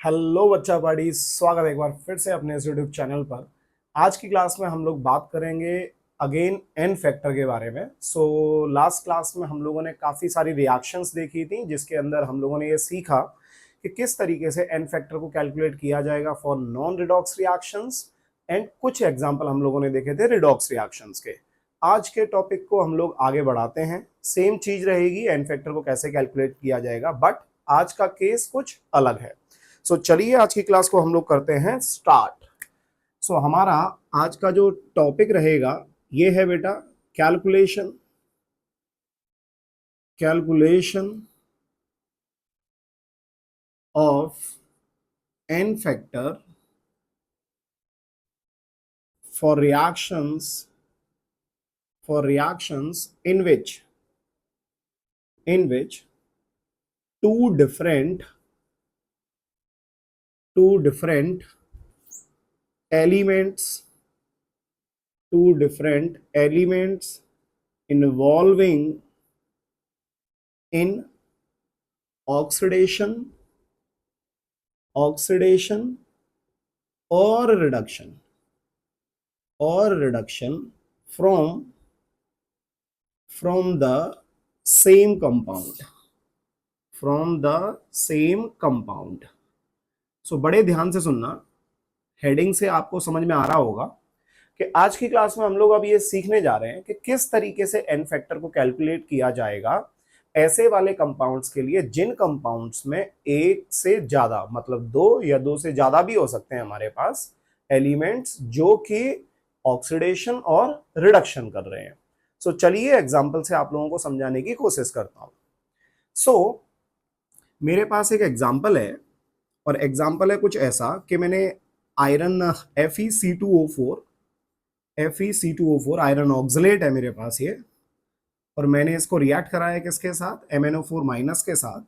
Hello बच्चा party, स्वागत है एक बार फिर से अपने इस यूट्यूब चैनल पर। आज की क्लास में हम लोग बात करेंगे अगेन एन फैक्टर के बारे में। लास्ट क्लास में हम लोगों ने काफ़ी सारी रिएक्शंस देखी थी, जिसके अंदर हम लोगों ने ये सीखा कि किस तरीके से एन फैक्टर को कैलकुलेट किया जाएगा for non redox reactions, and कुछ एग्जाम्पल हम लोगों ने देखे थे रिडॉक्स रिएक्शंस के। आज के टॉपिक को हम लोग आगे बढ़ाते हैं। सेम चीज रहेगी, एन फैक्टर को कैसे कैलकुलेट किया जाएगा, बट आज का केस कुछ अलग है। चलिए आज की क्लास को हम लोग करते हैं स्टार्ट। हमारा आज का जो टॉपिक रहेगा ये है बेटा calculation calculation of N factor for reactions in which two different elements involving in oxidation or reduction from the same compound. बड़े ध्यान से सुनना, हेडिंग से आपको समझ में आ रहा होगा कि आज की क्लास में हम लोग अब ये सीखने जा रहे हैं कि किस तरीके से एन फैक्टर को कैलकुलेट किया जाएगा ऐसे वाले कंपाउंड्स के लिए जिन कंपाउंड्स में एक से ज्यादा, मतलब दो या दो से ज्यादा भी हो सकते हैं हमारे पास एलिमेंट्स जो कि ऑक्सीडेशन और रिडक्शन कर रहे हैं। चलिए एग्जांपल से आप लोगों को समझाने की कोशिश करता हूं। मेरे पास एक एग्जांपल है, और एग्जांपल है कुछ ऐसा कि मैंने आयरन Fe2O4 आयरन ऑक्सलेट है मेरे पास ये, और मैंने इसको रिएक्ट कराया किसके साथ, MnO4 माइनस के साथ।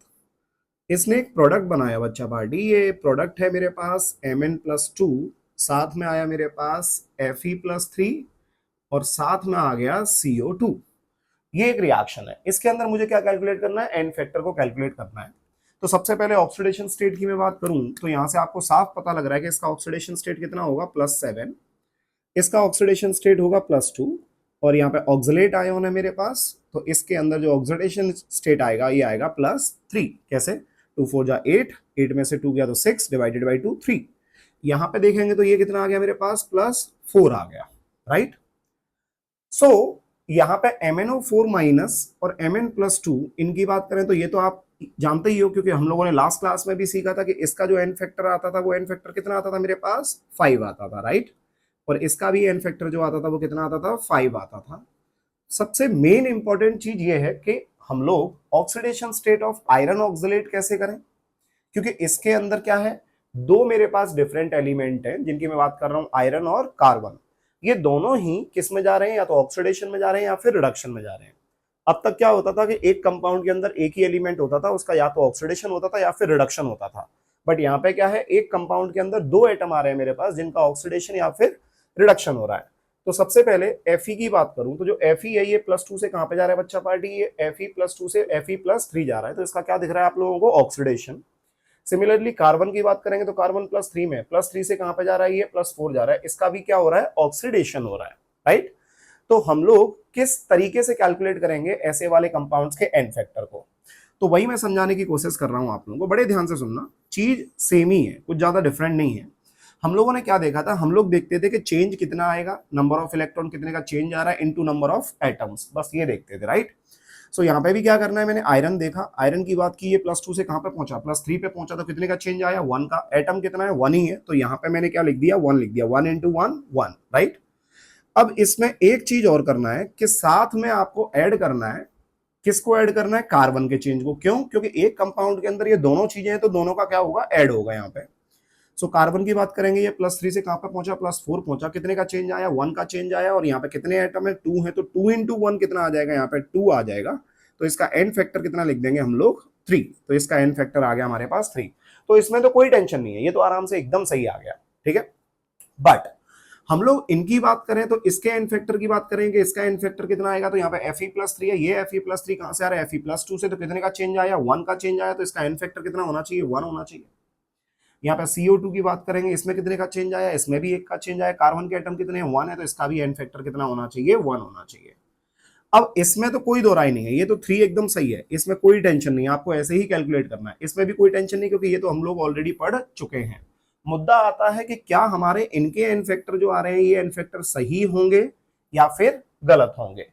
इसने एक प्रोडक्ट बनाया बच्चा पार्टी। ये प्रोडक्ट है मेरे पास Mn+2, साथ में आया मेरे पास Fe+3 और साथ में आ गया CO2। ये एक रिएक्शन है। इसके अंदर मुझे क्या कैलकुलेट करना है, एन फैक्टर को कैलकुलेट करना है। तो सबसे पहले ऑक्सीडेशन स्टेट की मैं बात करूं तो यहां से आपको साफ पता लग रहा है कि इसका ऑक्सीडेशन स्टेट कितना होगा, +7। इसका ऑक्सीडेशन स्टेट होगा +2, और यहाँ पे ऑक्सलेट आयोन है मेरे पास, तो इसके अंदर जो ऑक्सीडेशन स्टेट आएगा ये आएगा +3। कैसे, 2 4 जा 8, 8 में से 2 गया तो 6, डिवाइडेड बाई 2 3। यहाँ पे देखेंगे तो ये कितना आ गया मेरे पास, +4 आ गया, राइट। यहाँ पे MnO4 माइनस और Mn+2 इनकी बात करें तो ये तो आप जानते ही हो, क्योंकि हम लोगों ने लास्ट क्लास में भी सीखा था कि इसका जो एन फैक्टर आता था वो एन फैक्टर कितना आता था मेरे पास, 5 आता था, राइट। और इसका भी एन फैक्टर जो आता था वो कितना आता था, 5 आता था। सबसे मेन इंपॉर्टेंट चीज ये है कि हम लोग oxidation state of iron oxalate कैसे करें, क्योंकि इसके अंदर क्या है, दो मेरे पास डिफरेंट एलिमेंट हैं जिनकी मैं बात कर रहा हूं, आयरन और कार्बन। ये दोनों ही किस में जा रहे हैं, या तो ऑक्सीडेशन में जा रहे हैं या फिर रिडक्शन में जा रहे हैं। अब तक क्या होता था कि एक कंपाउंड के अंदर एक ही एलिमेंट होता था, उसका या तो ऑक्सीडेशन होता था या फिर रिडक्शन होता था। बट यहाँ पे क्या है, एक कंपाउंड के अंदर दो एटम आ रहे हैं मेरे पास जिनका ऑक्सीडेशन या फिर रिडक्शन हो रहा है। तो सबसे पहले Fe की बात करूं तो जो Fe है ये +2 से कहां पे जा रहा है बच्चा पार्टी, ये Fe+2 से Fe+3 जा रहा है, तो इसका क्या दिख रहा है आप लोगों को, ऑक्सीडेशन। सिमिलरली कार्बन की बात करेंगे तो कार्बन +3 में, +3 से कहां पे जा रहा है, ये +4 जा रहा है, इसका भी क्या हो रहा है, ऑक्सीडेशन हो रहा है, राइट। तो हम लोग किस तरीके से कैलकुलेट करेंगे ऐसे वाले कंपाउंड्स के एन फैक्टर को, तो वही मैं समझाने की कोशिश कर रहा हूं आप लोगों को। बड़े ध्यान से सुनना, चीज सेम ही है, कुछ ज्यादा डिफरेंट नहीं है। हम लोगों ने क्या देखा था, हम लोग देखते थे कि चेंज कितना आएगा, नंबर ऑफ इलेक्ट्रॉन कितने का चेंज आ रहा है इनटू नंबर ऑफ एटम्स, बस ये देखते थे, राइट। यहाँ पे भी क्या करना है, मैंने आयरन देखा, आयरन की बात की, ये +2 से कहां पे पहुंचा, +3 पे पहुंचा, तो कितने का चेंज आया, 1 का। एटम कितना है, 1 ही है, तो यहाँ पे मैंने क्या लिख दिया, 1 लिख दिया, 1 × 1 1, राइट। अब इसमें एक चीज और करना है कि साथ में आपको ऐड करना है, किसको ऐड करना है, कार्बन के चेंज को। क्यों, क्योंकि एक कंपाउंड के अंदर ये दोनों चीजें हैं, तो दोनों का क्या होगा, ऐड होगा यहाँ पे। कार्बन की बात करेंगे, ये +3 से कहां पे पहुंचा, +4 पहुंचा, कितने का चेंज आया, 1 का चेंज आया, और यहाँ पे कितने एटम है, 2 है, तो 2 × 1 कितना आ जाएगा, यहाँ पे 2 आ जाएगा। तो इसका एन फैक्टर कितना लिख देंगे हम लोग, 3। तो इसका एन फैक्टर आ गया हमारे पास 3। तो इसमें तो कोई टेंशन नहीं है, ये तो आराम से एकदम सही आ गया, ठीक है। बट हम लोग इनकी बात करें तो इसके एन फैक्टर की बात करेंगे, इसका एन फैक्टर कितना आएगा, तो यहाँ पे Fe+3 है, ये Fe+3 कहां से आ रहा है, Fe+2 से, तो कितने का चेंज आया, 1 का चेंज आया, तो इसका एन फैक्टर कितना होना चाहिए, 1 होना चाहिए। यहाँ पे CO2 की बात करेंगे, इसमें कितने का चेंज आया, इसमें भी 1 का चेंज आया, कार्बन के एटम कितने हैं 1 है, तो इसका भी एन फैक्टर कितना होना चाहिए 1 होना चाहिए। अब इसमें तो कोई दो राय नहीं है, ये तो 3 एकदम सही है, इसमें कोई टेंशन नहीं है, आपको ऐसे ही कैलकुलेट करना है, इसमें भी कोई टेंशन नहीं क्योंकि ये तो हम लोग ऑलरेडी पढ़ चुके हैं। मुद्दा आता है कि क्या हमारे इनके एन फैक्टर जो आ रहे हैं ये एन फैक्टर सही होंगे या फिर गलत होंगे।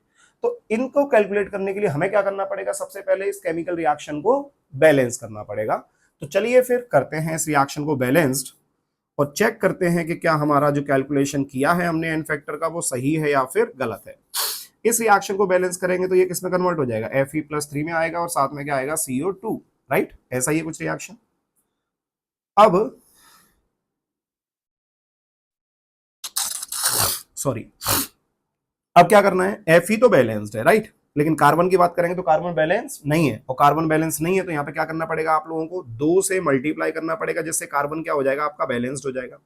तो इनको कैलकुलेट करने के लिए हमें क्या करना पड़ेगा, सबसे पहले इस केमिकल रिएक्शन को बैलेंस करना पड़ेगा। तो चलिए फिर करते हैं इस रिएक्शन को बैलेंस्ड और चेक करते हैं कि क्या हमारा जो कैलकुलेशन किया है हमने एन फैक्टर का वो सही है या फिर गलत है। इस रिएक्शन को बैलेंस करेंगे तो ये किस में कन्वर्ट हो जाएगा, Fe+3 में आएगा और साथ में क्या आएगा CO2, राइट, ऐसा ही कुछ रिएक्शन। अब सॉरी, अब क्या करना है, Fe तो बैलेंस्ड है, राइट, लेकिन कार्बन की बात करेंगे तो कार्बन बैलेंस नहीं है, और कार्बन बैलेंस नहीं है तो यहाँ पे क्या करना पड़ेगा आप लोगों को 2 से मल्टीप्लाई करना पड़ेगा, जिससे कार्बन क्या हो जाएगा आपका बैलेंस्ड हो जाएगा।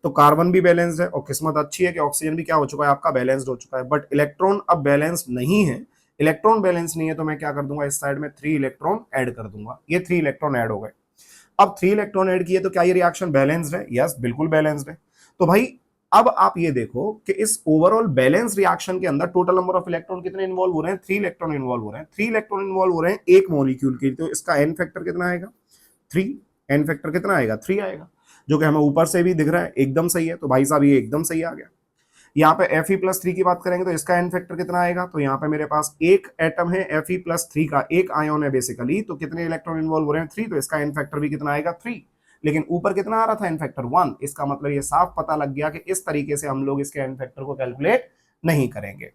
तो कार्बन भी बैलेंस्ड है और किस्मत अच्छी है कि ऑक्सीजन भी क्या हो चुका है आपका बैलेंस्ड हो चुका है, बट इलेक्ट्रॉन अब बैलेंस नहीं है। इलेक्ट्रॉन बैलेंस नहीं है तो मैं क्या कर दूंगा, इस साइड में 3 इलेक्ट्रॉन ऐड कर दूंगा, ये 3 इलेक्ट्रॉन ऐड हो गए। अब 3 इलेक्ट्रॉन ऐड किए तो क्या ये रिएक्शन बैलेंस्ड है, यस बिल्कुल बैलेंस्ड है। तो भाई अब आप ये देखो कि इस ओवरऑल बैलेंस रिएक्शन के अंदर टोटल नंबर ऑफ इलेक्ट्रॉन कितने इन्वॉल्व हो रहे हैं, 3 इलेक्ट्रॉन इन्वॉल्व हो रहे हैं, 3 इलेक्ट्रॉन इन्वॉल्व हो रहे हैं एक मॉलिक्यूल के लिए, तो इसका एन फैक्टर कितना आएगा 3, एन फैक्टर कितना आएगा 3 आएगा, जो कि हमें ऊपर से भी दिख रहा है एकदम सही है। तो भाई साहब ये एकदम सही आ गया। यहाँ पे Fe+3 की बात करेंगे तो इसका एन फैक्टर कितना आएगा, तो यहाँ पे मेरे पास एक एटम है Fe+3 का, एक आयोन है बेसिकली, तो कितने इलेक्ट्रॉन इन्वॉल्व हो रहे हैं 3, तो इसका एन फैक्टर भी कितना आएगा 3, लेकिन ऊपर कितना आ रहा था एन फैक्टर 1, इसका मतलब ये साफ पता लग गया कि इस तरीके से हम लोग इसके एन फैक्टर को कैलकुलेट नहीं करेंगे।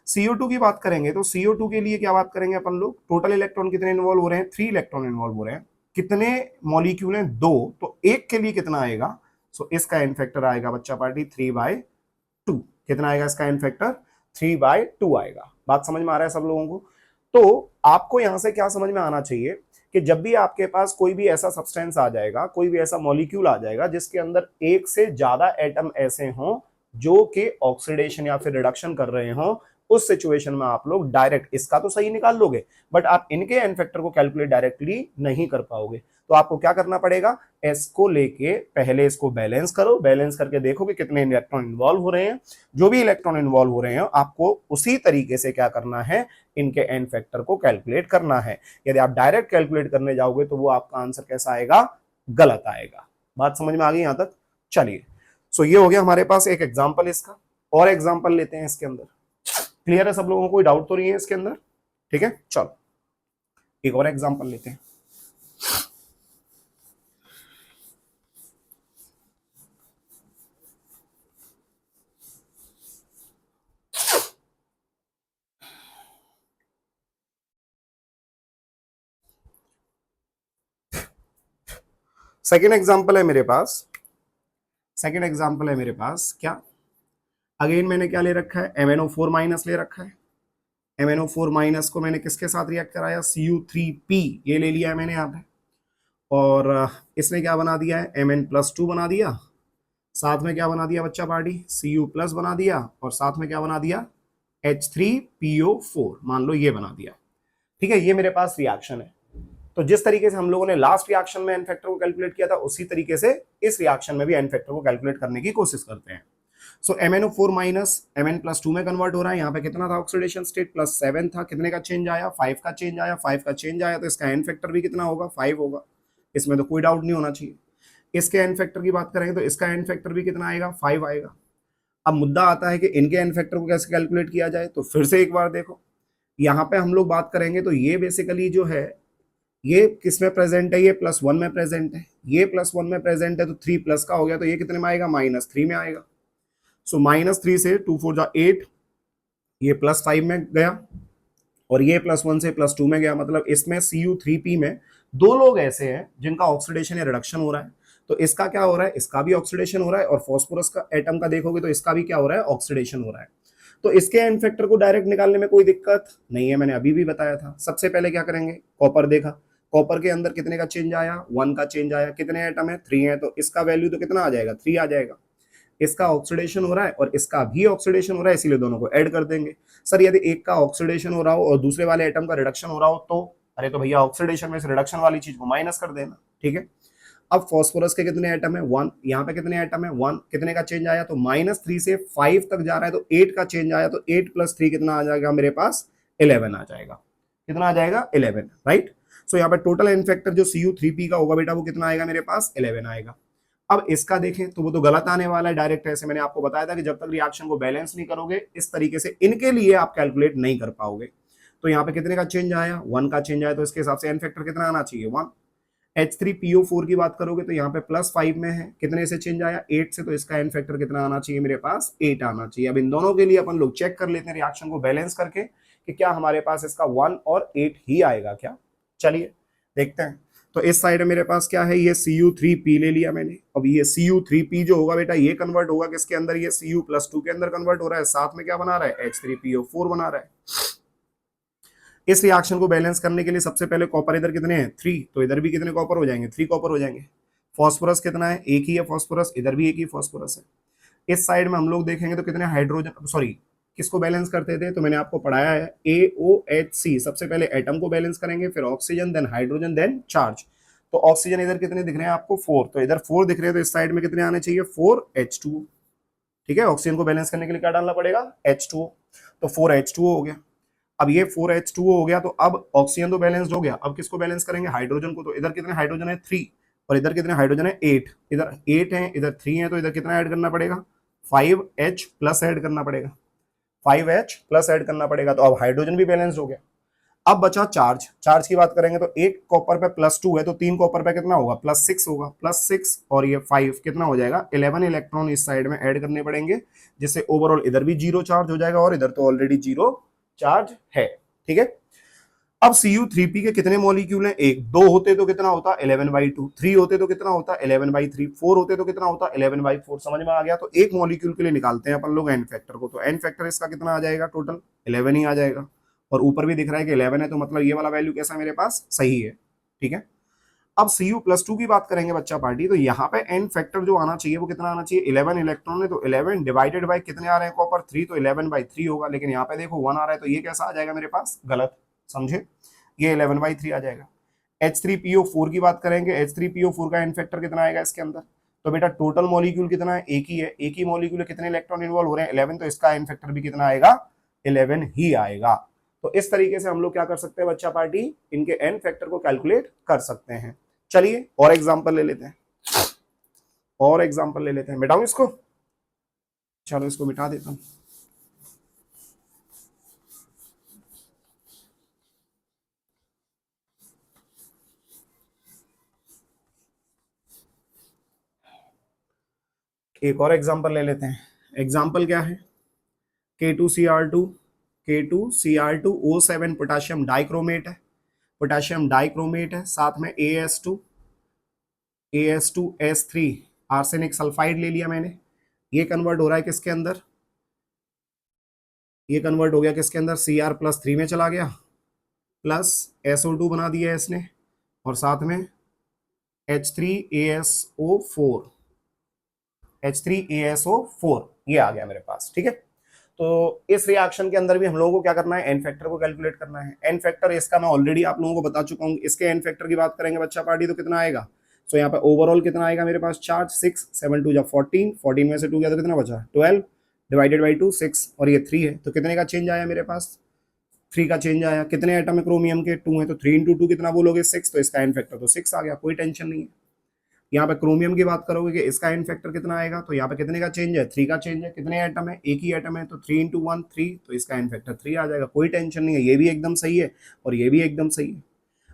CO2 की बात करेंगे तो CO2 के लिए क्या बात करेंगे अपन लोग, टोटल इलेक्ट्रॉन कितने इन्वॉल्व हो रहे हैं 3 इलेक्ट्रॉन इन्वॉल्व हो रहे हैं, कितने मॉलिक्यूल हैं 2, तो एक के लिए कितना आएगा, सो इसका एन फैक्टर आएगा बच्चा पार्टी 3/2, कितना आएगा इसका एन फैक्टर 3/2 आएगा। बात समझ में आ रहा है सब लोगों को। तो आपको यहां से क्या समझ में आना चाहिए कि जब भी आपके पास कोई भी ऐसा सब्सटेंस आ जाएगा, कोई भी ऐसा मॉलिक्यूल आ जाएगा जिसके अंदर एक से ज्यादा एटम ऐसे हों जो कि ऑक्सीडेशन या फिर रिडक्शन कर रहे हों, उस सिचुएशन में आप लोग डायरेक्ट इसका तो सही निकाल लोगे, बट आप इनके एन फैक्टर को कैलकुलेट डायरेक्टली नहीं कर पाओगे। तो आपको क्या करना पड़ेगा, एस को लेके पहले इसको बैलेंस करो, बैलेंस करके देखो कि कितने इलेक्ट्रॉन इन्वॉल्व हो रहे हैं, जो भी इलेक्ट्रॉन इन्वॉल्व हो रहे हैं आपको उसी तरीके से क्या करना है, इनके एन फैक्टर को कैलकुलेट करना है। यदि आप डायरेक्ट कैलकुलेट करने जाओगे तो वो आपका आंसर कैसा आएगा, गलत आएगा। बात समझ में आ गई यहां तक, चलिए। सो ये हो गया हमारे पास एक एग्जाम्पल इसका, और एग्जाम्पल लेते हैं इसके अंदर। क्लियर है सब लोगों को, कोई डाउट तो नहीं है इसके अंदर, ठीक है, चलो एक और एग्जाम्पल लेते हैं। सेकेंड एग्जाम्पल है मेरे पास, सेकेंड एग्जाम्पल है मेरे पास क्या, अगेन मैंने क्या ले रखा है, MnO4- ले रखा है। MnO4- को मैंने किसके साथ रिएक्ट कराया, Cu3P, ये ले लिया है मैंने यहाँ पे, और इसने क्या बना दिया है, Mn+2 बना दिया, साथ में क्या बना दिया बच्चा पार्टी, Cu+ बना दिया, और साथ में क्या बना दिया, H3PO4, मान लो ये बना दिया। ठीक है, ये मेरे पास रिएक्शन है। तो जिस तरीके से हम लोगों ने लास्ट रिएक्शन में एन फैक्टर को कैलकुलेट किया था, उसी तरीके से इस रिएक्शन में भी एन फैक्टर को कैलकुलेट करने की कोशिश करते हैं। सो MnO4- Mn+2 में कन्वर्ट हो रहा है। यहाँ पे कितना था ऑक्सीडेशन स्टेट, +7 था, कितने का चेंज आया, 5 का चेंज आया, 5 का चेंज आया, तो इसका एन फैक्टर भी कितना होगा, 5 होगा, इसमें तो कोई डाउट नहीं होना चाहिए। इसके एन फैक्टर की बात करेंगे तो इसका एन फैक्टर भी कितना आएगा, 5 आएगा। अब मुद्दा आता है कि इनके एन फैक्टर को कैसे कैलकुलेट किया जाए, तो फिर से एक बार देखो, यहाँ पे हम लोग बात करेंगे तो ये बेसिकली जो है ये किस में प्रेजेंट है, ये +1 में प्रेजेंट है, ये +1 में प्रेजेंट है, तो 3+ का हो गया, तो ये कितने में आएगा, -3 में आएगा। सो -3 से 2 4 जा 8, ये +5 में गया, और ये +1 से +2 में गया, मतलब इसमें Cu3P में 2 लोग ऐसे हैं जिनका ऑक्सीडेशन या रिडक्शन हो रहा है। तो इसका क्या हो रहा है, इसका भी ऑक्सीडेशन हो रहा है, और फॉस्फोरस का एटम का देखोगे तो इसका भी क्या हो रहा है, ऑक्सीडेशन हो रहा है। तो इसके एन फैक्टर को डायरेक्ट निकालने में कोई दिक्कत नहीं है, मैंने अभी भी बताया था। सबसे पहले क्या करेंगे, कॉपर देखा, कॉपर के अंदर कितने का चेंज आया, 1 का चेंज आया, कितने एटम है, 3 है, तो इसका वैल्यू तो कितना आ जाएगा, 3 आ जाएगा। इसका ऑक्सीडेशन हो रहा है और इसका भी ऑक्सीडेशन हो रहा है, इसीलिए दोनों को ऐड कर देंगे। सर यदि एक का ऑक्सीडेशन हो रहा हो और दूसरे वाले एटम का रिडक्शन हो रहा हो तो, अरे तो भैया ऑक्सीडेशन में से रिडक्शन वाली चीज को माइनस कर देना, ठीक है। अब फॉस्फोरस के कितने एटम है 1, यहाँ पे कितने एटम है 1, कितने का चेंज आया तो -3 से 5 तक जा रहा है तो 8 का चेंज आया तो 8 + 3 कितना आ जाएगा मेरे पास 11 आ जाएगा। कितना आ जाएगा 11, राइट। सो यहाँ पे टोटल एन फैक्टर जो Cu3p का होगा बेटा वो कितना आएगा मेरे पास 11 आएगा। अब इसका देखें तो वो तो गलत आने वाला है डायरेक्ट, ऐसे मैंने आपको बताया था कि जब तक रिएक्शन को बैलेंस नहीं करोगे इस तरीके से इनके लिए आप कैलकुलेट नहीं कर पाओगे। तो यहाँ पे कितने का चेंज आया 1 का चेंज आया तो इसके हिसाब से एन फैक्टर कितना आना चाहिए 1। H3PO4 की बात करोगे तो यहाँ पे +5 में है, कितने से चेंज आया 8 से, तो इसका एन फैक्टर कितना आना चाहिए मेरे पास 8 आना चाहिए। अब इन दोनों के लिए अपन लोग चेक कर लेते हैं रिएक्शन को बैलेंस करके कि क्या हमारे पास इसका 1 और 8 ही आएगा क्या। चलिए देखते हैं। तो इस साइड मेरे पास क्या है, ये Cu3p ले लिया मैंने। अब ये Cu3p जो होगा बेटा ये कन्वर्ट होगा किसके अंदर, ये Cu+2 के अंदर कन्वर्ट हो रहा है, साथ में क्या बना रहा है H3PO4 बना रहा है। इस रिएक्शन को बैलेंस करने के लिए सबसे पहले कॉपर इधर कितने हैं 3, तो इधर भी कितने कॉपर हो जाएंगे 3 कॉपर हो जाएंगे। फॉस्फोरस कितना है, एक ही है फॉस्फोरस, इधर भी एक ही फॉस्फोरस है। इस साइड में हम लोग देखेंगे तो कितने हाइड्रोजन, सॉरी किसको बैलेंस करते थे तो मैंने आपको पढ़ाया है AOHC, सबसे पहले एटम को बैलेंस करेंगे, फिर oxygen, then hydrogen, then charge. तो ऑक्सीजन इधर कितने दिख रहे हैं आपको 4, तो इधर 4 दिख रहे हैं तो इस साइड में कितने आने चाहिए 4H2। ठीक है, ऑक्सीजन को बैलेंस करने के लिए क्या डालना पड़ेगा H2O, तो 4H2O हो गया। अब ये 4H2O हो गया तो अब ऑक्सीजन तो बैलेंस्ड हो गया, अब किसको बैलेंस करेंगे हाइड्रोजन को। तो इधर कितने हाइड्रोजन है 3 और इधर कितने हाइड्रोजन है 8, इधर 8 है इधर 3 है तो इधर कितना ऐड करना पड़ेगा 5H+ ऐड करना पड़ेगा, 5H+ ऐड करना पड़ेगा। तो अब हाइड्रोजन भी बैलेंस्ड हो गया। अब बचा चार्ज, चार्ज की बात करेंगे तो एक कॉपर पे +2 है तो 3 कॉपर पे कितना होगा +6 होगा, +6 और ये 5 कितना हो जाएगा 11 इलेक्ट्रॉन इस साइड में ऐड करने पड़ेंगे, जिससे ओवरऑल इधर भी 0 चार्ज हो जाएगा और इधर तो ऑलरेडी 0 चार्ज है। ठीक है, अब Cu3p के कितने मॉलिक्यूल हैं, एक, 2 होते तो कितना होता 11/2, 3 होते तो कितना होता 11/3, 4 होते तो कितना होता 11/4। समझ में आ गया। तो एक मॉलिक्यूल के लिए निकालते हैं अपन लोग एन फैक्टर को, तो एन फैक्टर इसका कितना आ जाएगा टोटल 11 ही आ जाएगा, और ऊपर भी दिख रहा है कि 11 है तो मतलब ये वाला वैल्यू कैसा है मेरे पास सही है। ठीक है, अब Cu+2 की बात करेंगे बच्चा पार्टी, तो यहाँ पे एन फैक्टर जो आना चाहिए वो कितना आना चाहिए 11 इलेक्ट्रॉन है तो 11 डिवाइडेड बाय कितने आ रहे हैं कॉपर 3, तो 11/3 होगा। लेकिन यहाँ पे देखो 1 आ रहा है तो ये कैसा आ जाएगा मेरे पास गलत, समझे, ये 11/3 आ जाएगा। H3PO4 की बात करेंगे, H3PO4 का एन फैक्टर कितना आएगा इसके अंदर, तो बेटा टोटल मॉलिक्यूल कितना है एक ही है, एक ही मॉलिक्यूल है, कितने इलेक्ट्रॉन इन्वॉल्व हो रहे हैं 11, तो इसका एन फैक्टर भी कितना आएगा 11 ही आएगा। तो इस तरीके से हम लोग क्या कर सकते हैं बच्चा पार्टी, इनके एन फैक्टर को कैलकुलेट कर सकते हैं। चलिए और एग्जांपल ले लेते हैं, और एग्जांपल ले लेते हैं। मिटाऊं इसको, चलो इसको मिटा देता हूं। एक और एग्जांपल ले लेते हैं। एग्जांपल क्या है, K2Cr2, K2Cr2O7 पोटाशियम डाइक्रोमेट है, पोटाशियम डाइक्रोमेट है, साथ में AS2S3 आर्सेनिक सल्फाइड ले लिया मैंने। ये कन्वर्ट हो रहा है किसके अंदर, ये कन्वर्ट हो गया किसके अंदर Cr+3 में चला गया, प्लस SO2 बना दिया इसने, और साथ में H3ASO4, H3ASO4 ये आ गया मेरे पास। ठीक है, तो इस रिएक्शन के अंदर भी हम लोगों को क्या करना है एन फैक्टर को कैलकुलेट करना है। एन फैक्टर इसका मैं ऑलरेडी आप लोगों को बता चुका हूँ। इसके एन फैक्टर की बात करेंगे बच्चा पार्टी तो कितना आएगा, तो यहाँ पे ओवरऑल कितना आएगा मेरे पास चार्ज 6, 7 2 14, 14 में से 2 गया तो कितना बचा 12 डिवाइडेड बाई 2 6, और ये 3 है तो कितने का चेंज आया मेरे पास 3 का चेंज आया। कितने एटम है क्रोमियम के 2 है तो 3 × 2 कितना बोलोगे 6, तो इसका एन फैक्टर तो 6 आ गया, कोई टेंशन नहीं है। यहाँ पे क्रोमियम की बात करोगे कि इसका एन फैक्टर कितना आएगा, तो यहाँ पे कितने का चेंज है 3 का चेंज है, कितने एटम है एक ही एटम है तो 3 × 1 3, तो इसका एन फैक्टर 3 आ जाएगा, कोई टेंशन नहीं है, ये भी एकदम सही है और ये भी एकदम सही है।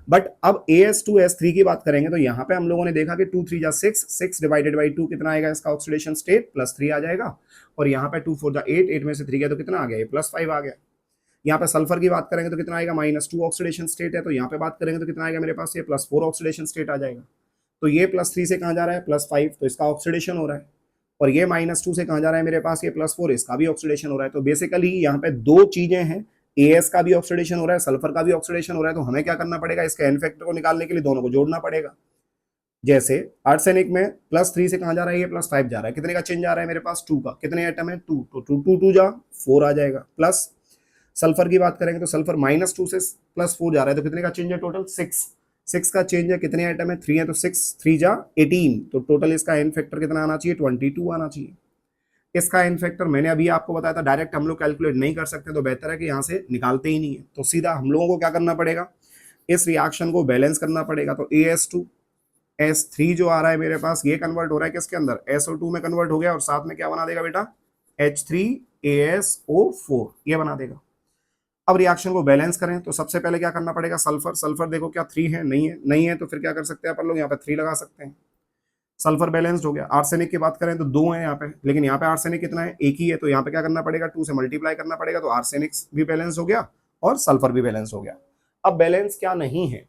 बट अब AS2S3 की बात करेंगे तो यहाँ पे हम लोगों ने देखा कि 2 3 जा 6, 6 डिवाइडेड बाई 2 कितना आएगा इसका ऑक्सीडेशन स्टेट +3 आ जाएगा, और यहाँ पे 2 4 जा 8, 8 में से 3 गया तो कितना आ गया ये +5 आ गया। यहाँ पे सल्फर की बात करेंगे तो कितना आएगा -2 ऑक्सीडेशन स्टेट है, तो यहाँ पे बात करेंगे तो कितना आएगा मेरे पास ये +4 ऑक्सीडेशन स्टेट आ जाएगा। तो ये +3 से कहाँ जा रहा है +5, तो इसका ऑक्सीडेशन हो रहा है, और ये -2 से कहाँ जा रहा है मेरे पास ये +4, इसका भी ऑक्सीडेशन हो रहा है। तो बेसिकली यहाँ पे दो चीजें हैं, AS का भी ऑक्सीडेशन हो रहा है, सल्फर का भी ऑक्सीडेशन हो रहा है, तो हमें क्या करना पड़ेगा इसके एन फैक्टर को निकालने के लिए दोनों को जोड़ना पड़ेगा। जैसे आर्सेनिक में +3 से कहाँ जा रहा है ये +5 जा रहा है, कितने का चेंज आ रहा है मेरे पास 2 का, कितने एटम है 2, तो 2 2 2 जा 4 आ जाएगा। प्लस सल्फर की बात करेंगे तो सल्फर -2 से +4 जा रहा है तो कितने का चेंज है टोटल 6, 6 का चेंज है, कितने आइटम है, 3 है, तो 6 3 जा 18, तो टोटल इसका एन फैक्टर कितना आना चाहिए, 22 आना चाहिए। इसका एन फैक्टर मैंने अभी आपको बताया था, डायरेक्ट हम लोग कैलकुलेट नहीं कर सकते, तो बेहतर है कि यहाँ से निकालते ही नहीं है, तो सीधा हम लोगों को क्या करना पड़ेगा, इस रिएक्शन को बैलेंस करना पड़ेगा। तो AS2 S3 जो आ रहा है मेरे पास, ये कन्वर्ट हो रहा है किसके अंदर, SO2 में कन्वर्ट हो गया, और साथ में क्या बना देगा बेटा, H3ASO4 ये बना देगा। अब रिएक्शन को बैलेंस करें तो सबसे पहले क्या करना पड़ेगा, सल्फर, सल्फर देखो क्या 3 है, नहीं है, नहीं है, तो फिर क्या कर सकते हैं अपन लोग, यहाँ पे 3 लगा सकते हैं, सल्फर बैलेंस्ड हो गया। आर्सेनिक की बात करें तो 2 है यहाँ पे, लेकिन यहाँ पे आर्सेनिक कितना है, एक ही है, तो यहाँ पे क्या करना पड़ेगा, 2 से मल्टीप्लाई करना पड़ेगा, तो आर्सेनिक भी बैलेंस हो गया और सल्फर भी बैलेंस हो गया। अब बैलेंस क्या नहीं है,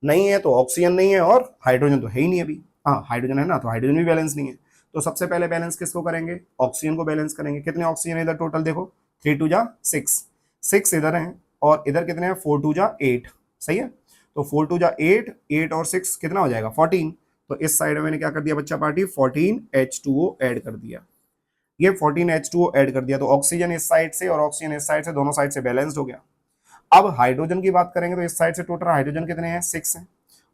नहीं है तो ऑक्सीजन नहीं है और हाइड्रोजन तो है ही नहीं अभी, हाँ हाइड्रोजन है ना, तो हाइड्रोजन भी बैलेंस नहीं है। तो सबसे पहले बैलेंस किसको करेंगे, ऑक्सीजन को बैलेंस करेंगे। कितने ऑक्सीजन इधर टोटल देखो, 3 2 जा 6, 6 इधर है और इधर कितने हैं, 4 2 जा 8, सही है। तो 4 2 जा 8, 8 और 6 कितना हो जाएगा 14। तो इस साइड में मैंने क्या कर दिया बच्चा पार्टी, 14 H2O ऐड कर दिया, ये 14 H2O ऐड कर दिया, तो ऑक्सीजन इस साइड से और ऑक्सीजन इस साइड से, दोनों साइड से बैलेंस्ड हो गया। अब हाइड्रोजन की बात करेंगे तो इस साइड से टोटल हाइड्रोजन कितने हैं, 6 हैं,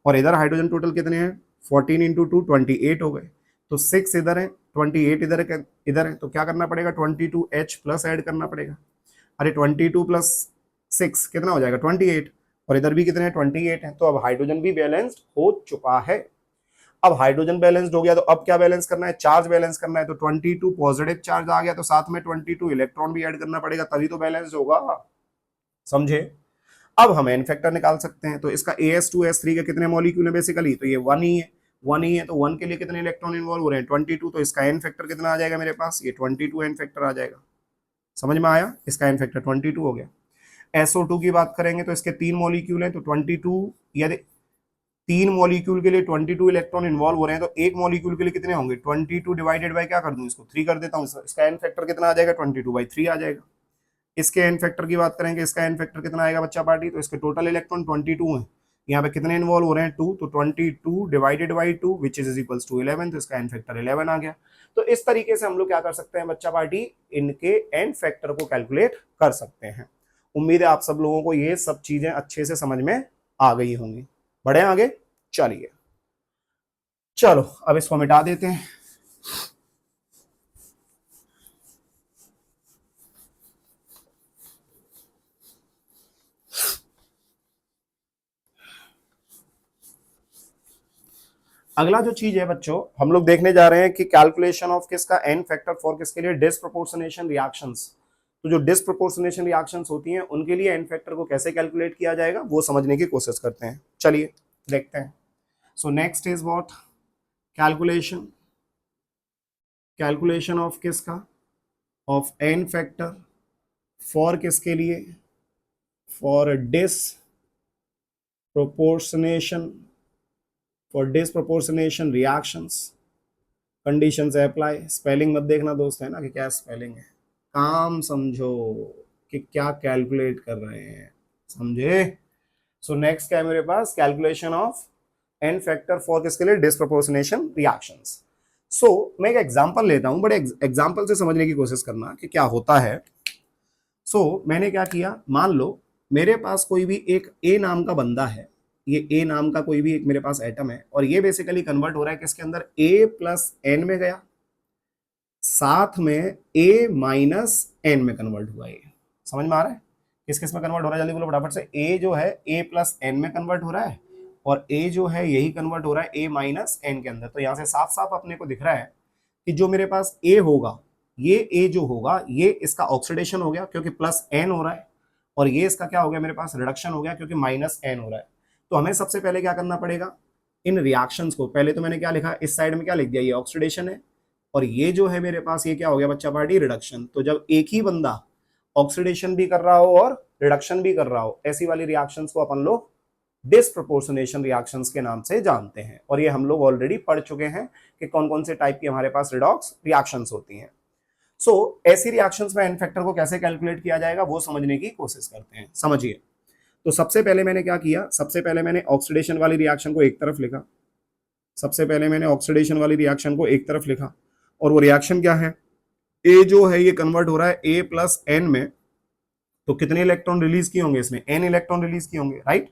और इधर हाइड्रोजन टोटल कितने हैं, 14 इंटू 2 28 हो गए, तो 6 इधर है, 28 इधर है, इधर है, तो क्या करना पड़ेगा, 22H प्लस ऐड करना पड़ेगा। अरे 22 प्लस 6 कितना हो जाएगा 28, और इधर भी कितने हैं 28 है, तो अब हाइड्रोजन भी बैलेंस्ड हो चुका है। अब हाइड्रोजन बैलेंस्ड हो गया, तो अब क्या बैलेंस करना है, चार्ज बैलेंस करना है, तो 22 पॉजिटिव चार्ज आ गया, तो साथ में 22 इलेक्ट्रॉन भी ऐड करना पड़ेगा, तभी तो बैलेंस होगा, समझे। अब हम एन फैक्टर निकाल सकते हैं, तो इसका AS2S3 के कितने मॉलिक्यूल है बेसिकली, तो ये 1 ही है, 1 ही है, तो 1 के लिए कितने इलेक्ट्रॉन इन्वॉल्व हो रहे हैं 22, तो इसका एन फैक्टर कितना आ जाएगा मेरे पास, ये 22 एन फैक्टर आ जाएगा। समझ में आया, इसका एन फैक्टर 22 हो गया। SO2 की बात करेंगे तो इसके 3 मॉलिक्यूल हैं, तो 22 यदि 3 मॉलिक्यूल के लिए 22 इलेक्ट्रॉन इन्वॉल्व हो रहे हैं, तो एक मॉलिक्यूल के लिए कितने होंगे, 22 डिवाइडेड बाय क्या कर दूं, इसको 3 कर देता हूं, इसका एन फैक्टर कितना आ जाएगा 22/3 आ जाएगा। इसके एन फैक्टर की बात करेंगे, इसका एन फैक्टर कितना आएगा बच्चा पार्टी, तो इसके टोटल इलेक्ट्रॉन 22 है, यहाँ पे कितने इन्वॉल्व हो रहे हैं 2, तो 22 divided by 2 which is equals to 11, तो इसका एन फैक्टर 11 आ गया। तो इस तरीके से हम लोग क्या कर सकते हैं बच्चा पार्टी, इनके एन फैक्टर को कैलकुलेट कर सकते हैं। उम्मीद है आप सब लोगों को ये सब चीजें अच्छे से समझ में आ गई होंगी। बढ़े आगे, चलिए चलो अब इसको मिटा देते हैं। अगला जो चीज है बच्चों, हम लोग देखने जा रहे हैं कि कैलकुलेशन ऑफ किसका एन फैक्टर फॉर किसके लिए, डिस्प्रोपोर्शनेशन रिएक्शंस। तो जो डिस्प्रोपोर्शनेशन रिएक्शंस होती हैं उनके लिए एन फैक्टर को कैसे कैलकुलेट किया जाएगा वो समझने की कोशिश करते हैं, चलिए देखते हैं। So next is what, calculation, calculation of किसका, ऑफ एन फैक्टर फॉर किसके लिए, for disproportionation, for disproportionation reactions, conditions apply. Spelling मत देखना दोस्त, है ना कि क्या स्पेलिंग है, काम समझो कि क्या कैलकुलेट कर रहे हैं, समझे। सो नेक्स्ट क्या है मेरे पास, calculation of N factor for किसके लिए, डिस्प्रोपोर्शनेशन रिएक्शंस। सो मैं एक एग्जांपल लेता हूं, बड़े एग्जांपल से समझने की कोशिश करना कि क्या होता है। सो मैंने क्या किया, मान लो मेरे पास कोई भी एक ए नाम का बंदा है, ये ए नाम का कोई भी एक मेरे पास एटम है, और ये बेसिकली कन्वर्ट हो रहा है किसके अंदर, A प्लस एन में गया, साथ में A माइनस एन में कन्वर्ट हुआ। ये समझ में आ रहा है, किस किस में कन्वर्ट हो रहा है, जल्दी बोलो फटाफट से। A जो है A प्लस एन में कन्वर्ट हो रहा है, और A जो है यही कन्वर्ट हो रहा है A माइनस एन के अंदर। तो यहाँ से साफ साफ अपने को दिख रहा है कि जो मेरे पास A होगा, ये A जो होगा ये इसका ऑक्सीडेशन हो गया क्योंकि प्लस एन हो रहा है, और ये इसका क्या हो गया मेरे पास, रिडक्शन हो गया क्योंकि माइनस एन हो रहा है। तो हमें सबसे पहले क्या करना पड़ेगा, इन रिएक्शंस को, पहले तो मैंने क्या लिखा, इस साइड में क्या लिख दिया, ये ऑक्सीडेशन है, और ये जो है मेरे पास ये क्या हो गया बच्चा पार्टी, रिडक्शन। तो जब एक ही बंदा ऑक्सीडेशन भी कर रहा हो और रिडक्शन भी कर रहा हो, ऐसी वाली रिएक्शंस को अपन लोग डिस्प्रोपोर्शनेशन रिएक्शंस के नाम से जानते हैं, और ये हम लोग ऑलरेडी पढ़ चुके हैं कि कौन कौन से टाइप की हमारे पास रिडॉक्स रिएक्शंस होती हैं। सो ऐसी रिएक्शंस में एन फैक्टर को कैसे कैलकुलेट किया जाएगा वो समझने की कोशिश करते हैं, समझिए। तो सबसे पहले मैंने क्या किया, सबसे पहले मैंने ऑक्सीडेशन वाली रिएक्शन को एक तरफ लिखा, सबसे पहले मैंने ऑक्सीडेशन वाली रिएक्शन को एक तरफ लिखा, और वो रिएक्शन क्या है, ए जो है ये कन्वर्ट हो रहा है A प्लस एन में, तो कितने इलेक्ट्रॉन रिलीज किए होंगे इसमें, एन इलेक्ट्रॉन रिलीज किए होंगे, राइट।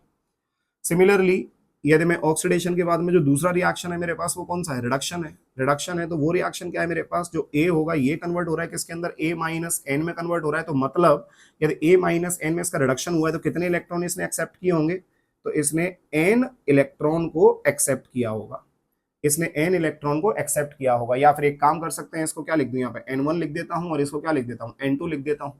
सिमिलरली यदि मैं ऑक्सीडेशन के बाद में जो दूसरा रिएक्शन है मेरे पास वो कौन सा है, रिडक्शन है। रिडक्शन है तो वो रिएक्शन क्या है मेरे पास, जो ए होगा ये कन्वर्ट हो रहा है किसके अंदर, ए माइनस एन में कन्वर्ट हो रहा है। तो मतलब यदि ए माइनस एन में इसका रिडक्शन हुआ है तो कितने इलेक्ट्रॉन इसने एक्सेप्ट किए होंगे, तो इसने एन इलेक्ट्रॉन को एक्सेप्ट किया होगा, इसने एन इलेक्ट्रॉन को एक्सेप्ट किया होगा। या फिर एक काम कर सकते हैं, इसको क्या लिख दूं यहाँ पे N1 लिख देता हूं और इसको क्या लिख देता हूं, N2 लिख देता हूं।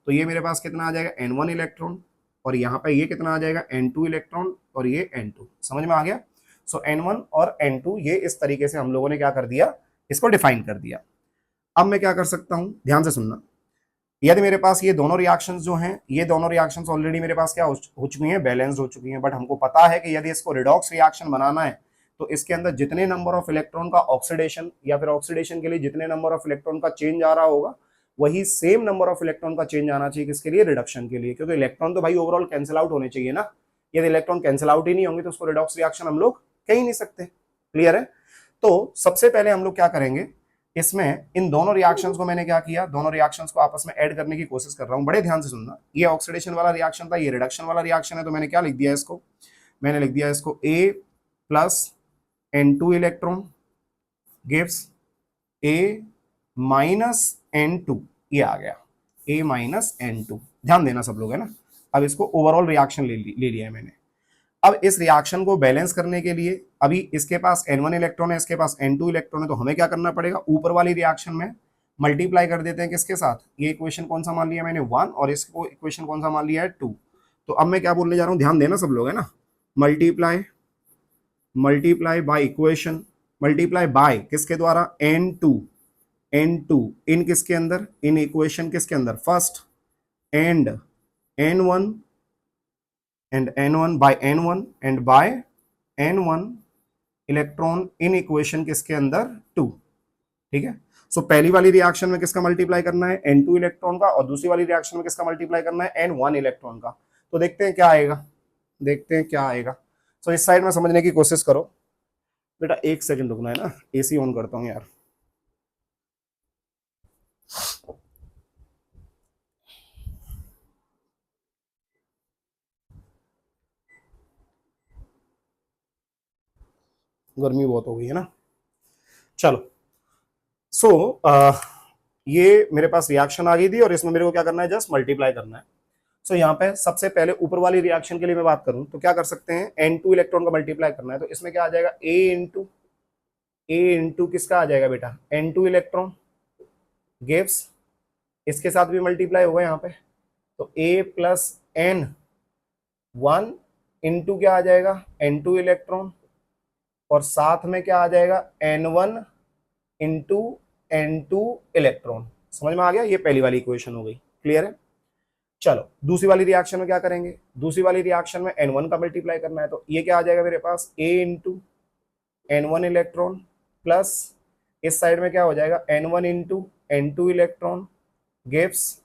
तो ये मेरे पास कितना आ जाएगा N1 इलेक्ट्रॉन, और यहाँ पे ये कितना आ जाएगा N2 इलेक्ट्रॉन, और ये N2। समझ में आ गया। सो N1 और N2 ये इस तरीके से हम लोगों ने क्या कर दिया, इसको डिफाइन कर दिया। अब मैं क्या कर सकता हूं, ध्यान से सुनना। यदि मेरे पास ये दोनों रिएक्शंस जो हैं, ये दोनों रिएक्शंस ऑलरेडी मेरे पास क्या हो चुकी हैं, बैलेंस्ड हो चुकी हैं। बट हमको पता है कि यदि इसको रिडॉक्स रिएक्शन बनाना है तो इसके अंदर जितने नंबर ऑफ इलेक्ट्रॉन का ऑक्सीडेशन या फिर ऑक्सीडेशन के लिए जितने नंबर ऑफ इलेक्ट्रॉन का चेंज आ रहा होगा, वही सेम नंबर ऑफ इलेक्ट्रॉन का चेंज आना चाहिए किसके लिए, रिडक्शन के लिए। क्योंकि इलेक्ट्रॉन तो भाई ओवरऑल कैंसिल आउट होने चाहिए ना। यदि इलेक्ट्रॉन कैंसिल आउट ही नहीं होंगे तो उसको रिडॉक्स रिएक्शन हम लोग कह ही नहीं सकते। क्लियर है। तो सबसे पहले हम लोग क्या करेंगे, इसमें इन दोनों रिएक्शंस को मैंने क्या किया, दोनों रिएक्शंस को आपस में ऐड करने की कोशिश कर रहा हूं। बड़े ध्यान से सुनना। ये ऑक्सीडेशन वाला रिएक्शन था, ये रिडक्शन वाला रिएक्शन है। तो मैंने क्या लिख दिया इसको, मैंने लिख दिया इसको A plus N2 electron gives A minus N2, ये आ गया A माइनस N2। ध्यान देना सब लोग, है ना। अब इसको ओवरऑल रिएक्शन ले लिया है मैंने। अब इस रिएक्शन को बैलेंस करने के लिए, अभी इसके पास N1 इलेक्ट्रॉन है, इसके पास N2 इलेक्ट्रॉन है, तो हमें क्या करना पड़ेगा, ऊपर वाली रिएक्शन में मल्टीप्लाई कर देते हैं किसके साथ, ये इक्वेशन कौन सा मान लिया मैंने 1, और इसको इक्वेशन कौन सा मान लिया है 2। तो अब मैं क्या बोलने जा रहा हूं, ध्यान देना सब लोग, है ना। Multiply multiply by equation, multiply by किसके द्वारा, N2 इन किसके अंदर, इन इक्वेशन किसके अंदर first, and N1 and N1 by N1 and by N1 electron in equation किसके अंदर 2। ठीक है। सो पहली वाली रिएक्शन में किसका मल्टीप्लाई करना है, N2 इलेक्ट्रॉन का, और दूसरी वाली रिएक्शन में किसका मल्टीप्लाई करना है, N1 इलेक्ट्रॉन का। तो देखते हैं क्या आएगा, देखते हैं क्या आएगा। सो इस साइड में समझने की कोशिश करो बेटा। एक सेकंड रुकना है ना, एसी ऑन करता हूं यार। गर्मी बहुत हो गई है ना। चलो। सो ये मेरे पास रिएक्शन आ गई थी और इसमें मेरे को क्या करना है, जस्ट मल्टीप्लाई करना है। सो यहाँ पे सबसे पहले ऊपर वाली रिएक्शन के लिए मैं बात करूं तो क्या कर सकते हैं, N2 इलेक्ट्रॉन का मल्टीप्लाई करना है। तो इसमें क्या आ जाएगा, A इंटू किसका आ जाएगा बेटा, N2 इलेक्ट्रॉन गिव्स, इसके साथ भी मल्टीप्लाई होगा यहाँ पे। तो A प्लस N1 इंटू क्या आ जाएगा, N2 इलेक्ट्रॉन, और साथ में क्या आ जाएगा, N1 इंटू N2 इलेक्ट्रॉन। समझ में आ गया। ये पहली वाली इक्वेशन हो गई। क्लियर है। चलो दूसरी वाली रिएक्शन में क्या करेंगे, दूसरी वाली रिएक्शन में N1 का मल्टीप्लाई करना है। तो ये क्या आ जाएगा मेरे पास, A into N1 electron plus इस साइड में क्या हो जाएगा, N1 into N2 electron gives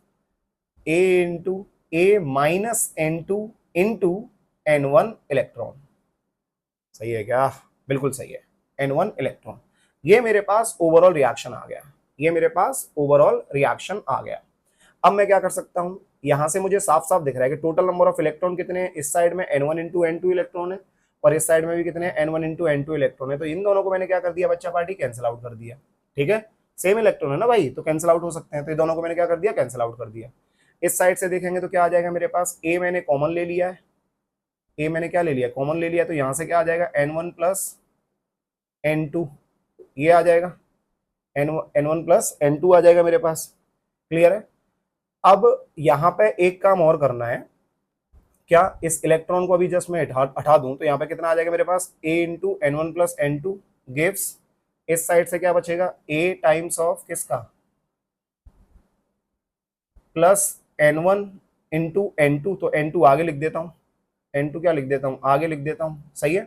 A into A minus N2 into N1 electron. सही है क्या, बिल्कुल सही है, N1 इलेक्ट्रॉन। ये मेरे पास ओवरऑल रिएक्शन आ गया, ये मेरे पास ओवरऑल रिएक्शन आ गया। अब मैं क्या कर सकता हूं, यहां से मुझे साफ साफ दिख रहा है कि टोटल नंबर ऑफ इलेक्ट्रॉन कितने हैं, इस साइड में N1 इंटू N2 इलेक्ट्रॉन है, और इस साइड में भी कितने N1 इंटू N2 इलेक्ट्रॉन है। तो इन दोनों को मैंने क्या कर दिया बच्चा पार्टी, कैंसिल आउट कर दिया। ठीक है, सेम इलेक्ट्रॉन है ना भाई, तो कैंसिल आउट हो सकते हैं। तो ये दोनों को मैंने क्या कर दिया, कैंसिल आउट कर दिया। इस साइड से देखेंगे तो क्या आ जाएगा मेरे पास, ए मैंने कॉमन ले लिया है, ए मैंने क्या ले लिया, कॉमन ले लिया। तो यहां से क्या आ जाएगा, N1 प्लस N2, ये आ जाएगा N1 प्लस N2 आ जाएगा मेरे पास। क्लियर है। अब यहां पे एक काम और करना है, क्या, इस इलेक्ट्रॉन को अभी जस्ट मैं हटा दूं तो यहां पे कितना आ जाएगा मेरे पास, A into N1 plus N2 gives, इस साइड से क्या बचेगा, A टाइम्स ऑफ किसका, प्लस N1 इंटू N2। तो N2 आगे लिख देता हूं, N2 क्या लिख देता हूं, आगे लिख देता हूं। सही है।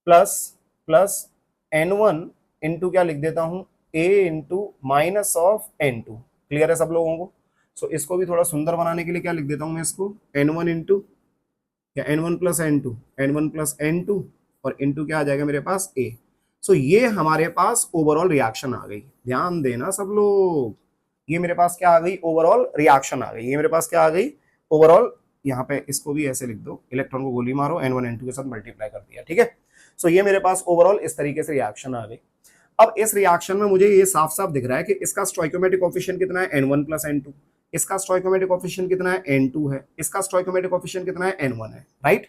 प्लस प्लस N1 इंटू क्या लिख देता हूं, A into minus of N2। Clear है सब लोगों को। सो इसको भी थोड़ा सुंदर बनाने के लिए क्या लिख देता हूं मैं इसको, N1 इंटू या N1 plus N2, N1 plus N2, और इंटू क्या आ जाएगा मेरे पास A। सो ये हमारे पास ओवरऑल रिएक्शन आ गई। ध्यान देना सब लोग, ये मेरे पास क्या आ गई, ओवरऑल रिएक्शन आ गई। ये मेरे पास क्या आ गई, ओवरऑल यहाँ पे इसको भी ऐसे लिख दो, इलेक्ट्रॉन को गोली मारो, N1 N2 के साथ मल्टीप्लाई कर दिया, ठीक है। सो ये मेरे पास ओवरऑल इस तरीके से रिएक्शन आ गई। अब इस रिएक्शन में मुझे ये साफ साफ दिख रहा है कि इसका स्टोइकोमेट्रिक कोएफिशिएंट कितना है, N1 प्लस N2, इसका स्टोइकोमेट्रिक कोएफिशिएंट कितना है, N2 है, इसका स्टोइकोमेट्रिक कोएफिशिएंट कितना है, N1 है, राइट।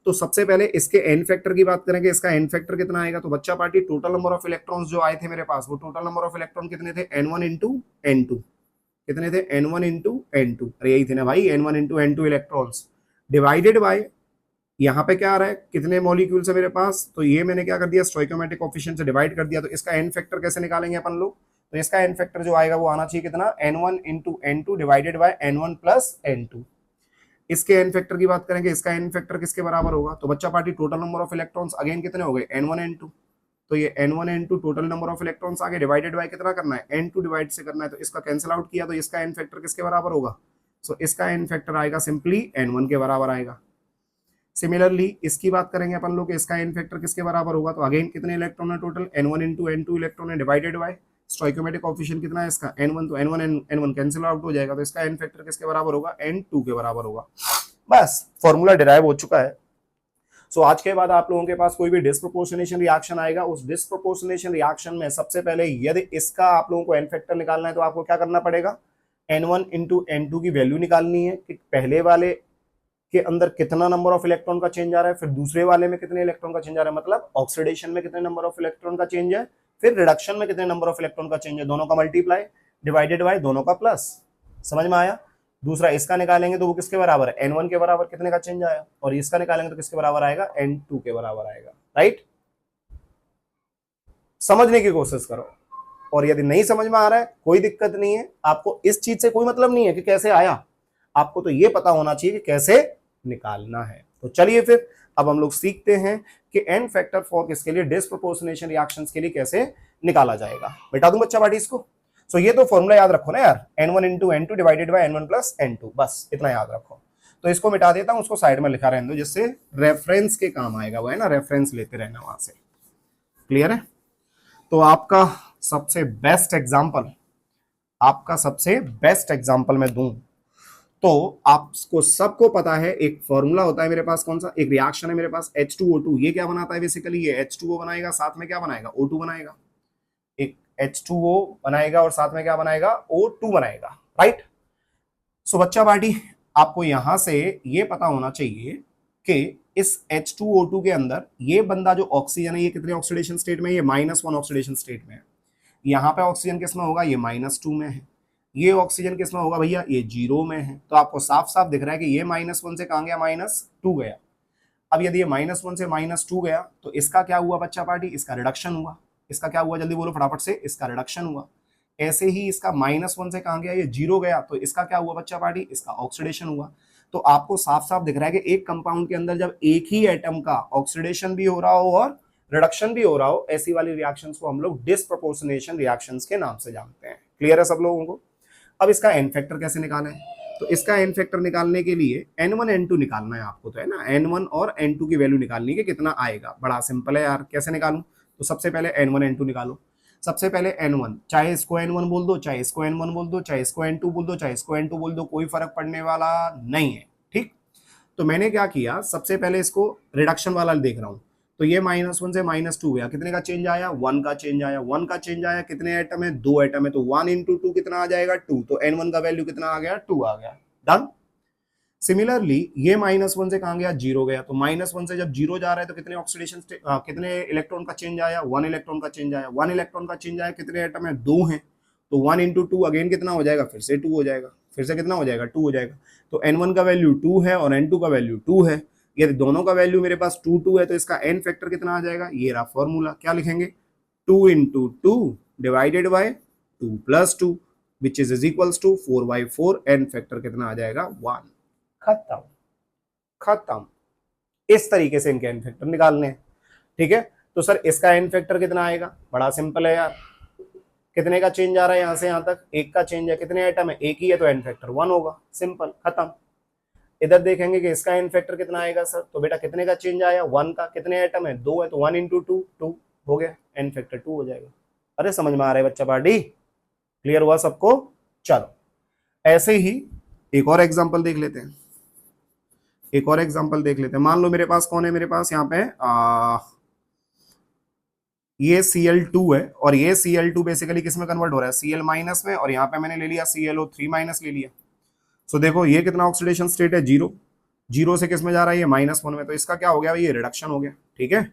तो सबसे पहले इसके एन फैक्टर की बात करेंगे, इसका एन फैक्टर कितना आएगा, तो बच्चा party total number of electrons जो आए थे मेरे पास, वो टोटल नंबर ऑफ इलेक्ट्रॉन कितने थे, N1 इंटू N2, कितने थे, N1 इंटू N2, अरे यही थे ना भाई, N1 into N2 electrons, divided by यहाँ पे क्या आ रहा है, कितने मॉलिक्यूल्स है मेरे पास, तो ये मैंने क्या कर दिया, स्टोइकोमेट्रिक कोएफिशिएंट से डिवाइड कर दिया। तो इसका एन फैक्टर कैसे निकालेंगे अपन लोग, तो इसका एन फैक्टर जो आएगा वो आना चाहिए कितना, N1 into N2 divided by N1 plus N2। इसके एन फैक्टर की बात करेंगे, इसका एन फैक्टर किसके बराबर होगा, तो बच्चा party total number of electrons again कितने हो गए, N1 N2, तो ये N1 N2 total number of electrons आगे डिवाइडेड बाय कितना करना है, N2 डिवाइड से करना है, तो इसका कैंसिल आउट किया तो इसका एन फैक्टर किसके बराबर होगा, सो इसका एन फैक्टर आएगा सिंपली N1 के बराबर आएगा। सिमिलरली इसकी बात करेंगे अपन लोग, इसका एन फैक्टर किसके बराबर होगा, तो अगेन कितने इलेक्ट्रॉन है total, N1 into N2 electron है डिवाइडेड बाय स्टोइकोमेट्रिक कोएफिशिएंट कितना है इसका, N1, तो N1 कैंसिल आउट हो जाएगा, तो इसका एन फैक्टर किसके बराबर होगा, N2 के बराबर होगा। बस फॉर्मूला डिराइव हो चुका है। सो आज के बाद आप लोगों के पास कोई भी डिस्प्रोपोर्शनेशन रिएक्शन आएगा, उस डिस्प्रोपोर्शनेशन रिएक्शन में सबसे पहले यदि इसका आप लोगों को एन फैक्टर निकालना है तो आपको क्या करना पड़ेगा, N1 इंटू N2 की वैल्यू निकालनी है कि पहले वाले के अंदर कितना नंबर ऑफ इलेक्ट्रॉन का चेंज आ रहा है, फिर दूसरे वाले में कितने इलेक्ट्रॉन का चेंज आ रहा है, मतलब ऑक्सीडेशन में कितने नंबर ऑफ इलेक्ट्रॉन का चेंज है, फिर रिडक्शन में कितने नंबर ऑफ इलेक्ट्रॉन का चेंज है, दोनों का मल्टीप्लाई डिवाइडेड बाय दोनों का प्लस, समझ में आया। दूसरा इसका निकालेंगे तो वो किसके बराबर है, N1 के बराबर कितने का चेंज आया, और इसका निकालेंगे तो किसके बराबर आएगा, N2 के बराबर आएगा, राइट। समझने की कोशिश करो, और यदि नहीं समझ में आ रहा है कोई दिक्कत नहीं है, आपको इस चीज से कोई मतलब नहीं है कि कैसे आया, आपको तो ये पता होना चाहिए कि कैसे निकालना है। तो चलिए फिर अब हम लोग सीखते हैं कि एन फैक्टर फॉर किसके लिए, डिस्प्रोपोर्शनेशन रिएक्शंस के लिए कैसे निकाला जाएगा। बेटा दूं बच्चा पार्टी इसको, सो ये तो फॉर्मूला याद रखो ना यार, N1 into N2 divided by N1 plus N2, बस इतना याद रखो। तो इसको मिटा देता हूं, उसको साइड में लिखा रहने दो, जिससे रेफरेंस के काम आएगा, वो है ना, रेफरेंस लेते रहना वहां से, क्लियर है। तो आपका सबसे बेस्ट एग्जाम्पल, आपका सबसे बेस्ट एग्जाम्पल मैं दूं तो आपको सबको पता है एक फॉर्मूला होता है मेरे पास, कौन सा, एक रिएक्शन है मेरे पास H2O2, ये क्या बनाता है बेसिकली, ये H2O बनाएगा, साथ में क्या बनाएगा, O2 बनाएगा, एक H2O बनाएगा और साथ में क्या बनाएगा, O2 बनाएगा, राइट। सो बच्चा पार्टी आपको यहां से ये पता होना चाहिए कि इस H2O2 के अंदर ये बंदा जो ऑक्सीजन है ये कितने ऑक्सीडेशन स्टेट में है, ये -1 ऑक्सीडेशन स्टेट में है। यहाँ पे ऑक्सीजन किस में होगा, ये -2 में है। ये ऑक्सीजन किस में होगा भैया, ये 0 में है। तो आपको साफ साफ दिख रहा है कि ये -1 से कहाँ गया, -2 गया। अब यदि ये -1 से -2 गया तो इसका क्या हुआ बच्चा पार्टी, इसका रिडक्शन हुआ। इसका क्या हुआ, जल्दी बोलो फटाफट से, इसका रिडक्शन हुआ। ऐसे ही इसका -1 से कहाँ गया, ये 0 गया, तो इसका क्या हुआ बच्चा पार्टी, इसका ऑक्सीडेशन हुआ। तो आपको साफ साफ दिख रहा है कि एक कंपाउंड के अंदर जब एक ही एटम का ऑक्सीडेशन भी हो रहा हो और रिडक्शन भी हो रहा हो, ऐसी वाली रिएक्शंस को हम लोग डिस्प्रोपोर्शनेशन रिएक्शंस के नाम से जानते हैं। क्लियर है सब लोगों को। अब इसका एन फैक्टर कैसे निकालें, तो इसका एन फैक्टर निकालने के लिए N1 N2 निकालना है आपको, तो है ना, N1 और N2 की वैल्यू निकालनी है कि कितना आएगा। बड़ा सिंपल है यार, कैसे निकालूं, तो सबसे पहले N1 N2 निकालो। सबसे पहले N1, चाहे इसको N1 बोल दो, चाहे इसको N1 बोल दो, चाहे इसको N2 बोल दो, चाहे इसको N2 बोल दो, कोई फर्क पड़ने वाला नहीं है, ठीक। तो मैंने क्या किया, सबसे पहले इसको रिडक्शन वाला देख रहा हूं, तो ये -1 से -2 गया, कितने का चेंज आया, 1 का चेंज आया। 1 का चेंज आया, कितने एटम है, 2 एटम है, तो 1 इंटू 2 कितना आ जाएगा, 2। तो N1 का वैल्यू कितना आ गया, 2 आ गया, डन। सिमिलरली ये -1 से कहाँ गया, 0 गया। तो -1 से जब 0 जा रहा है तो कितने ऑक्सीडेशन कितने इलेक्ट्रॉन का चेंज आया, 1 इलेक्ट्रॉन का चेंज आया। 1 इलेक्ट्रॉन का चेंज आया, कितने एटम है, 2 हैं, तो 1 इंटू 2 अगेन कितना हो जाएगा, फिर से 2 हो जाएगा, फिर से कितना हो जाएगा, 2 हो जाएगा। तो N1 का वैल्यू 2 है और N2 का वैल्यू 2 है। यदि दोनों का वैल्यू मेरे पास 2 2 है तो इसका एन फैक्टर कितना आ जाएगा, ये रहा फॉर्मूला, क्या लिखेंगे, 2 into 2 divided by 2 plus 2 which is equals to 4/4। N factor कितना आ जाएगा, 1। खत्म खत्म। इस तरीके से इनके एन फैक्टर निकालने हैं, ठीक है। तो सर इसका एन फैक्टर कितना आएगा, बड़ा सिंपल है यार, कितने का चेंज आ रहा है यहां से यहां तक, 1 का चेंज है, कितने आइटम है, एक ही है, तो एन फैक्टर 1 होगा, सिंपल, खत्म। इधर देखेंगे कि इसका एन फैक्टर कितना आएगा सर, तो बेटा कितने का चेंज आया, 1 का, कितने आइटम है, 2 है, तो 1 इंटू 2 2 हो गया, एन फैक्टर 2 हो जाएगा। अरे समझ में आ रहा है बच्चा पार्टी, क्लियर हुआ सबको। चलो ऐसे ही एक और एग्जांपल देख लेते हैं। एक और एग्जांपल देख लेते हैं। मान लो मेरे पास कौन है, मेरे पास यहाँ पे ये Cl2 है और ये Cl2 बेसिकली किस में कन्वर्ट हो रहा है, Cl माइनस में, और यहाँ पे मैंने ले लिया ClO3 माइनस ले लिया। सो देखो ये कितना ऑक्सीडेशन स्टेट है, जीरो। जीरो से किस में जा रहा है, ये -1 में, तो इसका क्या हो गया, ये रिडक्शन हो गया, ठीक है।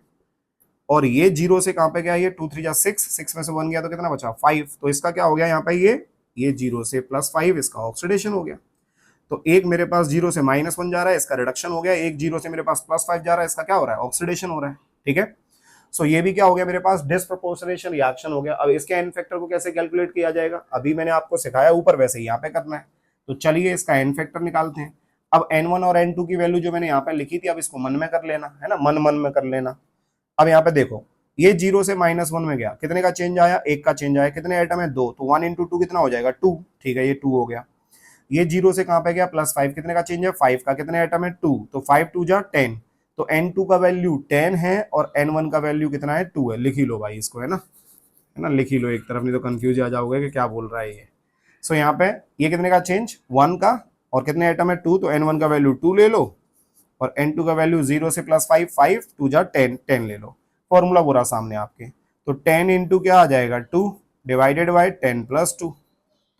और ये जीरो से कहां पे गया, ये 2 3 जा 6, 6 में से 1 गया तो कितना बचा 5, तो इसका क्या हो गया यहाँ पे, ये जीरो से +5 इसका ऑक्सीडेशन हो गया। तो एक मेरे पास जीरो से -1 जा रहा है, इसका रिडक्शन हो गया, एक जीरो से मेरे पास +5 जा रहा है, इसका क्या हो रहा है, ऑक्सीडेशन हो रहा है, ठीक है। सो ये भी क्या हो गया, मेरे पास डिस्प्रोपोर्शनेशन रिएक्शन हो गया। अब इसके एन फैक्टर को कैसे कैलकुलेट किया जाएगा, अभी मैंने आपको सिखाया ऊपर, वैसे ही यहाँ पे करना है। तो चलिए इसका एन फैक्टर निकालते हैं। अब N1 और N2 की वैल्यू जो मैंने यहाँ पे लिखी थी, अब इसको मन में कर लेना है ना, मन मन में कर लेना। अब यहाँ पे देखो, ये जीरो से -1 में गया, कितने का चेंज आया, एक का चेंज आया, कितने आइटम है, 2, तो 1 × 2 कितना हो जाएगा, 2, ठीक है, ये 2 हो गया। ये जीरो से कहां पे गया, +5, कितने का चेंज है, 5 का, कितने आइटम है, 2, तो 5 2 जा 10, तो N2 का वैल्यू 10 है और N1 का वैल्यू कितना है, 2 है। लिख ही लो भाई इसको, है ना, लिख ही लो एक तरफ, नहीं तो कंफ्यूज आ जाओगे कि क्या बोल रहा है ये। सो यहाँ पे ये कितने का चेंज, 1 का, और कितने आइटम है, 2, तो N1 का वैल्यू 2 ले लो, और N2 का वैल्यू 0 से +5, 5 2 जा 10, 10 ले लो। फॉर्मूला पूरा सामने आपके, तो 10 इंटू क्या आ जाएगा, 2 डिवाइडेड बाई 10 + 2,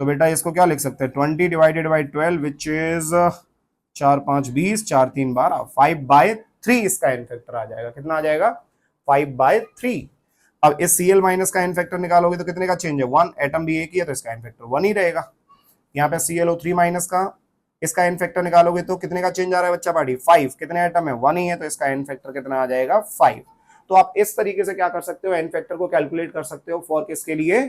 तो बेटा इसको क्या लिख सकते हैं, 20 डिवाइडेड बाई 12 विच इज 4 5 20, 4 3 12, 5/3 इसका एन फैक्टर आ जाएगा। कितना आ जाएगा, 5/3। अब इस Cl माइनस का एन फैक्टर निकालोगे तो कितने का चेंज है, 1, एटम भी एक ही है तो इसका एन फैक्टर 1 ही रहेगा। यहाँ पे ClO3 माइनस का इसका एन फैक्टर निकालोगे तो कितने का चेंज आ रहा है बच्चा पार्टी, 5, कितने आइटम है, 1 ही है, तो इसका एन फैक्टर कितना आ जाएगा, 5। तो आप इस तरीके से क्या कर सकते हो, एन फैक्टर को कैलकुलेट कर सकते हो फॉर किसके लिए,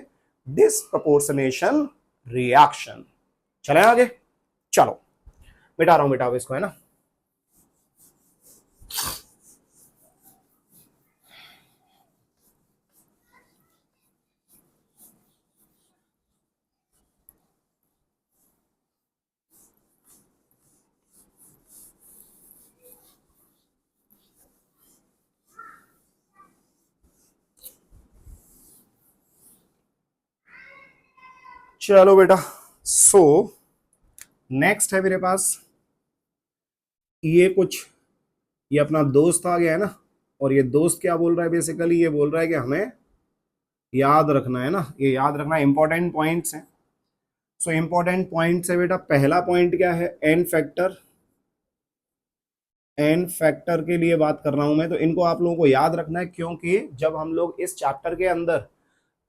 डिस्प्रपोर्शनेशन रिएक्शन। चले आगे, चलो मिटा रहा हूं, मिटाओ इसको, है ना। चलो बेटा, सो नेक्स्ट है मेरे पास ये कुछ, ये अपना दोस्त आ गया है ना, और ये दोस्त क्या बोल रहा है, बेसिकली ये बोल रहा है कि हमें याद रखना है ना, ये याद रखना, इंपॉर्टेंट पॉइंट्स हैं। सो इंपॉर्टेंट पॉइंट्स है बेटा, पहला पॉइंट क्या है, एन फैक्टर। एन फैक्टर के लिए बात कर रहा हूं मैं, तो इनको आप लोगों को याद रखना है, क्योंकि जब हम लोग इस चैप्टर के अंदर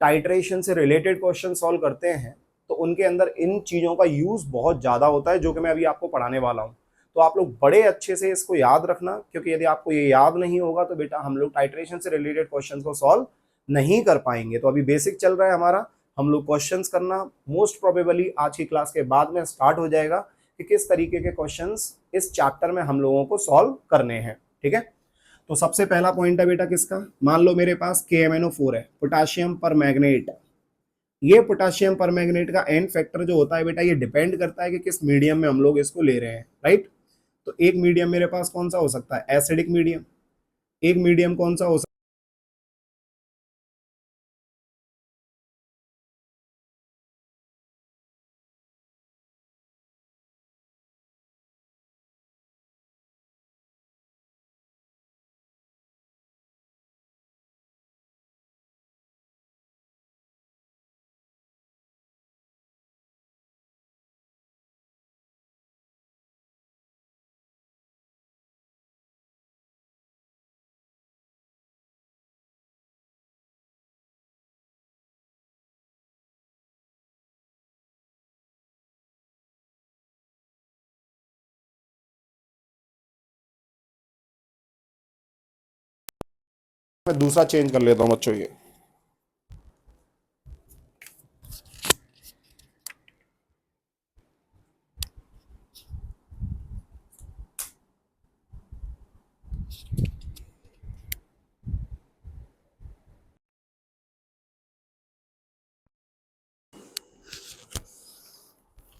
टाइट्रेशन से रिलेटेड क्वेश्चन सॉल्व करते हैं तो उनके अंदर इन चीजों का यूज बहुत ज्यादा होता है, जो कि मैं अभी आपको पढ़ाने वाला हूं। तो आप लोग बड़े अच्छे से इसको याद रखना, क्योंकि यदि आपको ये याद नहीं होगा तो बेटा हम लोग टाइट्रेशन से रिलेटेड क्वेश्चन को सॉल्व नहीं कर पाएंगे। तो अभी बेसिक चल रहा है हमारा, हम लोग क्वेश्चंस करना मोस्ट प्रोबेबली आज की क्लास के बाद में स्टार्ट हो जाएगा कि किस तरीके के क्वेश्चंस इस चैप्टर में हम लोगों को सॉल्व करने हैं, ठीक है। तो सबसे पहला पॉइंट है बेटा किसका, मान लो मेरे पास KMnO4 है, पोटाशियम पर मैग्नेट। ये पोटाशियम पर मैग्नेट का एन फैक्टर जो होता है बेटा, ये डिपेंड करता है कि किस मीडियम में हम लोग इसको ले रहे हैं, राइट। तो एक मीडियम मेरे पास कौन सा हो सकता है, एसिडिक मीडियम। एक मीडियम कौन सा हो सकता है, मैं दूसरा चेंज कर लेता हूँ बच्चों ये।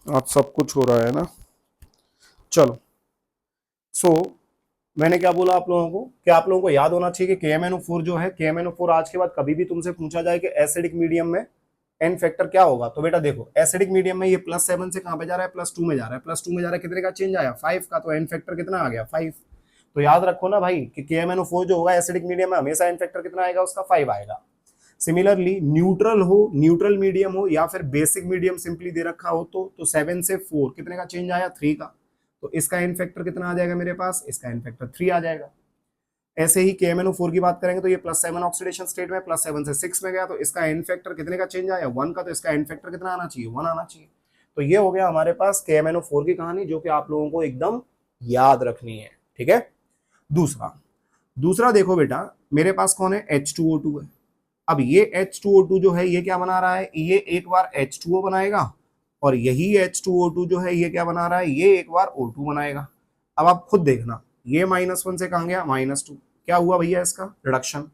आज सब कुछ हो रहा है ना, चलो। सो मैंने क्या बोला आप लोगों को, कि आप लोगों को याद होना चाहिए कि KMnO4 जो है, KMnO4 आज के बाद कभी भी तुमसे पूछा जाए कि एसिडिक मीडियम में एन फैक्टर क्या होगा? तो बेटा देखो एसिडिक मीडियम में ये +7 से कहां पे जा रहा है? +2 में जा रहा है। +2 में जा रहा है, कितने का चेंज आया? 5 का। तो एन फैक्टर कितना आ गया? 5। तो याद रखो ना भाई कि KMnO4 जो होगा एसिडिक मीडियम में हमेशा एन फैक्टर कितना आएगा? उसका 5 आएगा। सिमिलरली न्यूट्रल हो, न्यूट्रल मीडियम हो या फिर बेसिक मीडियम सिंपली दे रखा हो तो 7 से 4 कितने का चेंज आया? 3 का। तो इसका एन फैक्टर कितना आ जाएगा मेरे पास? इसका एन फैक्टर 3 आ जाएगा। ऐसे ही KMnO4 की बात करेंगे तो ये +7 ऑक्सीडेशन स्टेट में +7 से 6 में गया, तो इसका एन फैक्टर कितने का चेंज आया? 1 का। तो इसका एन फैक्टर कितना आना चाहिए? 1 आना चाहिए। तो ये हो गया हमारे पास KMnO4 की कहानी, जो कि आप लोगों को एकदम याद रखनी है। ठीक है। दूसरा देखो बेटा, मेरे पास कौन है? H2O2 है। अब ये H2O2 जो है ये क्या बना रहा है? ये एक बार H2O बनाएगा और यही H2O2 जो है ये क्या बना रहा है? ये एक बार O2 बनाएगा। अब आप खुद देखना, ये -1 से कहां गया? -2। क्या हुआ भैया? इसका रिडक्शन।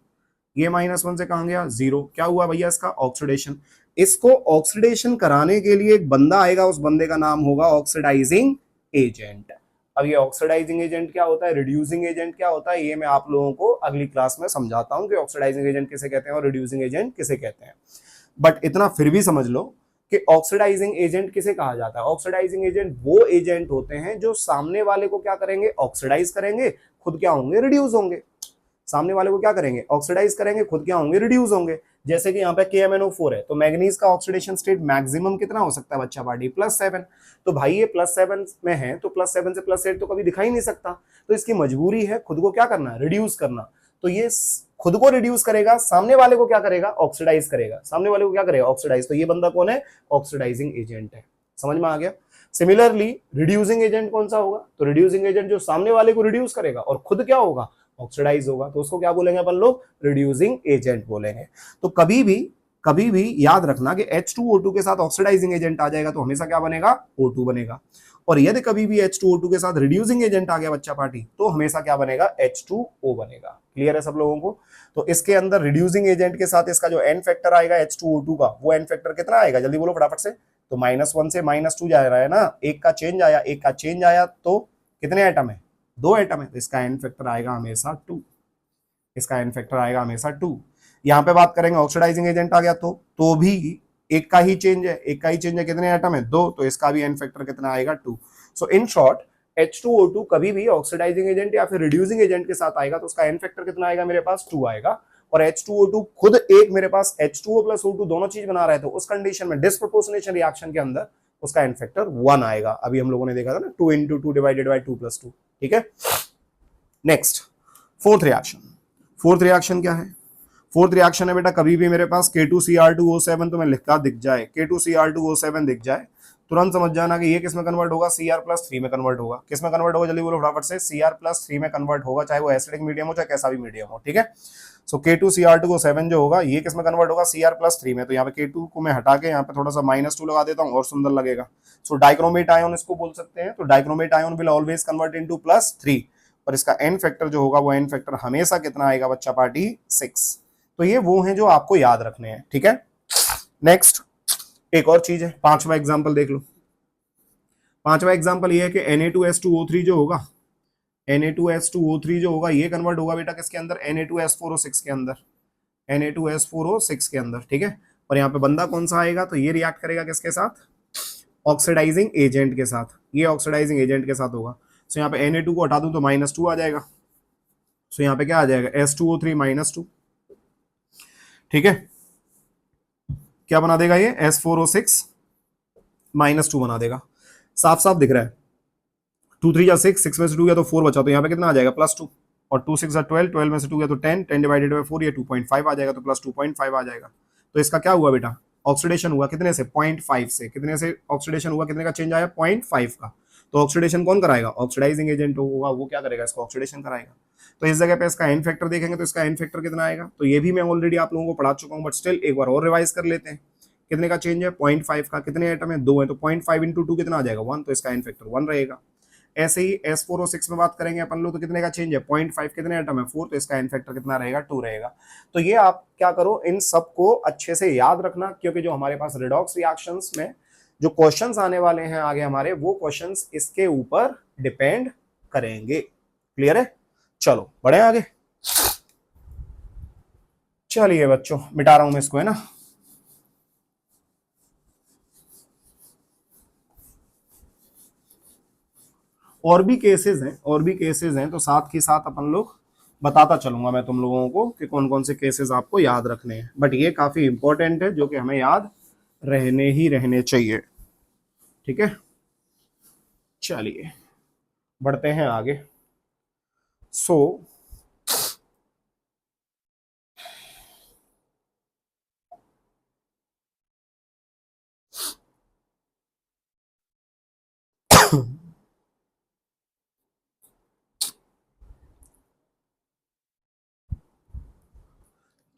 ये -1 से कहां गया? 0। क्या हुआ भैया? इसका ऑक्सीडेशन। इसको ऑक्सीडेशन कराने के लिए एक बंदा आएगा, उस बंदे का नाम होगा ऑक्सीडाइजिंग एजेंट। अब ये ऑक्सीडाइजिंग एजेंट क्या होता है, रिड्यूसिंग एजेंट क्या होता है, ये मैं आप लोगों को अगली क्लास में समझाता हूं कि ऑक्सीडाइजिंग एजेंट किसे कहते हैं और रिड्यूसिंग एजेंट किसे कहते हैं। बट इतना फिर भी समझ लो कि ऑक्सीडाइजिंग एजेंट किसे कहा जाता है। ऑक्सीडाइजिंग एजेंट वो एजेंट होते हैं जो सामने वाले को क्या करेंगे? ऑक्सीडाइज करेंगे, खुद क्या होंगे? रिड्यूस होंगे। सामने वाले को क्या करेंगे? ऑक्सीडाइज करेंगे, खुद क्या होंगे? रिड्यूस होंगे। जैसे कि यहाँ पे KMnO4 है, तो मैग्नीज का ऑक्सीडेशन स्टेट मैक्सिमम कितना हो सकता है बच्चा पार्टी? +7। तो भाई ये +7 में है तो +7 से +8 तो कभी दिखा ही नहीं सकता, तो इसकी मजबूरी है खुद को क्या करना? रिड्यूस करना। तो ये खुद को रिड्यूस करेगा, सामने वाले को क्या करेगा? ऑक्सीडाइज करेगा। सामने वाले को क्या करेगा? ऑक्सीडाइज। तो ये बंदा कौन है? ऑक्सीडाइजिंग एजेंट है। समझ में आ गया? सिमिलरली रिड्यूसिंग एजेंट कौन सा होगा? तो रिड्यूसिंग एजेंट जो सामने वाले को रिड्यूस करेगा और खुद क्या होगा? ऑक्सीडाइज होगा, तो उसको क्या बोलेंगे अपन लोग? रिड्यूसिंग एजेंट बोलेंगे। तो कभी भी याद रखना कि H2O2 के साथ ऑक्सीडाइजिंग एजेंट आ जाएगा तो हमेशा क्या बनेगा? O2 बनेगा। और यदि कभी भी H2O2 के साथ रिड्यूसिंग एजेंट आ गया बच्चा पार्टी, तो हमेशा क्या बनेगा? H2O बनेगा। क्लियर है सब लोगों को? तो इसके अंदर रिड्यूसिंग एजेंट के साथ इसका जो एन फैक्टर आएगा H2O2 का, वो एन फैक्टर कितना आएगा? जल्दी बोलो फटाफट से। तो -1 से -2 जा रहा है ना, एक का चेंज आया, एक का चेंज आया, तो कितने एटम है? 2 एटम है, तो इसका एन फैक्टर आएगा हमेशा 2। इसका एन फैक्टर आएगा हमेशा 2। यहां पे बात करेंगे ऑक्सीडाइजिंग एजेंट आ गया तो भी एक का ही चेंज है, एक का ही चेंज है, कितने एटम है? 2। तो इसका भी एन फैक्टर कितना आएगा? 2। सो इन शॉर्ट H2O2 कभी भी ऑक्सीडाइजिंग एजेंट या फिर रिड्यूसिंग एजेंट के साथ आएगा तो उसका एन फैक्टर कितना आएगा मेरे पास? 2 आएगा। और H2O2 खुद एक मेरे पास H2O + O2 दोनों चीज बना रहे थे, उस कंडीशन में डिस्प्रोपोर्शनेशन रिएक्शन के अंदर उसका एन फैक्टर 1 आएगा। अभी हम लोगों ने देखा था ना, 2 × 2 / 2 + 2। ठीक है। नेक्स्ट फोर्थ रिएक्शन क्या है? फोर्थ रिएक्शन है बेटा, कभी भी मेरे पास K2Cr2O7 तो मैं लिखा दिख जाए, K2Cr2O7 दिख जाए, तुरंत समझ जाना कि ये किस में कन्वर्ट होगा? Cr+3 में कन्वर्ट होगा। किस में कन्वर्ट होगा? जल्दी बोलो फटाफट से। Cr+3 में कन्वर्ट होगा, चाहे वो एसिडिक मीडियम हो चाहे कैसा भी मीडियम हो। ठीक है। सो K2Cr2O7 जो होगा ये किस में कन्वर्ट होगा? Cr+3 में। तो यहाँ पे K2 को मैं हटा के यहाँ पे थोड़ा सा -2 लगा देता हूँ और सुंदर लगेगा। सो डाइक्रोमेट आयन इसको बोल सकते हैं। तो dichromate ion will always convert into +3, और इसका एन फैक्टर जो होगा वो एन फैक्टर हमेशा कितना आएगा बच्चा पार्टी? 6। तो ये वो हैं जो आपको याद रखने हैं। ठीक है। नेक्स्ट एक और चीज है, पांचवा एग्जांपल देख लो। पांचवा एग्जांपल ये है कि Na2S2O3 जो होगा, Na2S2O3 जो होगा ये कन्वर्ट होगा बेटा किसके अंदर? Na2S4O6 के अंदर, Na2S4O6 के अंदर। ठीक है। और यहाँ पे बंदा कौन सा आएगा? तो ये रिएक्ट करेगा किसके साथ? ऑक्सीडाइजिंग एजेंट के साथ। ये ऑक्सीडाइजिंग एजेंट के साथ होगा। सो यहाँ पे Na2 को हटा दूं तो -2 आ जाएगा। सो यहाँ पे क्या आ जाएगा? S2O3 -2। ठीक है। क्या बना देगा ये? S4O6 -2 बना देगा। साफ साफ दिख रहा है। 2 3 6, 6 में से 2 गया तो 4 बचा, तो यहाँ पे कितना आ जाएगा? +2। और 2 6 12, 12 में से 2 गया तो 10, 10 / 4 ये 2.5 आ जाएगा, तो +2.5 आ जाएगा। तो इसका क्या हुआ बेटा? ऑक्सीडेशन हुआ कितने से? 0.5 से। कितने से ऑक्सीडेशन हुआ? कितने का चेंज आया? 0.5 का। तो ऑक्सीडेशन कौन कराएगा? ऑक्सीडाइजिंग एजेंट होगा, वो क्या करेगा? इसको ऑक्सीडेशन कराएगा। तो इस जगह पे इसका एन फैक्टर देखेंगे तो इसका एन फैक्टर कितना आएगा? तो ये भी मैं ऑलरेडी आप लोगों को पढ़ा चुका हूं, बट स्टिल एक बार और रिवाइज कर लेते हैं। कितने का चेंज है? 0.5 का। कितने एटम है? 2 है, तो 0.5 × 2 कितना आ जाएगा? 1। तो इसका एन फैक्टर 1 रहेगा। ऐसे ही S4O6 में बात करेंगे अपन लोग तो कितने का चेंज है? 0.5। कितने एटम है? 4। तो इसका एन फैक्टर कितना रहेगा? 2 रहेगा। तो ये आप क्या करो, इन सबको अच्छे से याद रखना, क्योंकि जो हमारे पास रिडॉक्स रिएक्शंस में जो क्वेश्चंस आने वाले हैं आगे हमारे, वो क्वेश्चंस इसके ऊपर डिपेंड करेंगे। क्लियर है? चलो बढ़े आगे। चलिए बच्चों, मिटा रहा हूं मैं इसको, है ना। और भी केसेस हैं, और भी केसेस हैं, तो साथ ही साथ अपन लोग बताता चलूंगा मैं तुम लोगों को कि कौन कौन से केसेस आपको याद रखने हैं, बट ये काफी इंपॉर्टेंट है जो कि हमें याद रहने ही रहने चाहिए। ठीक है, चलिए बढ़ते हैं आगे। सो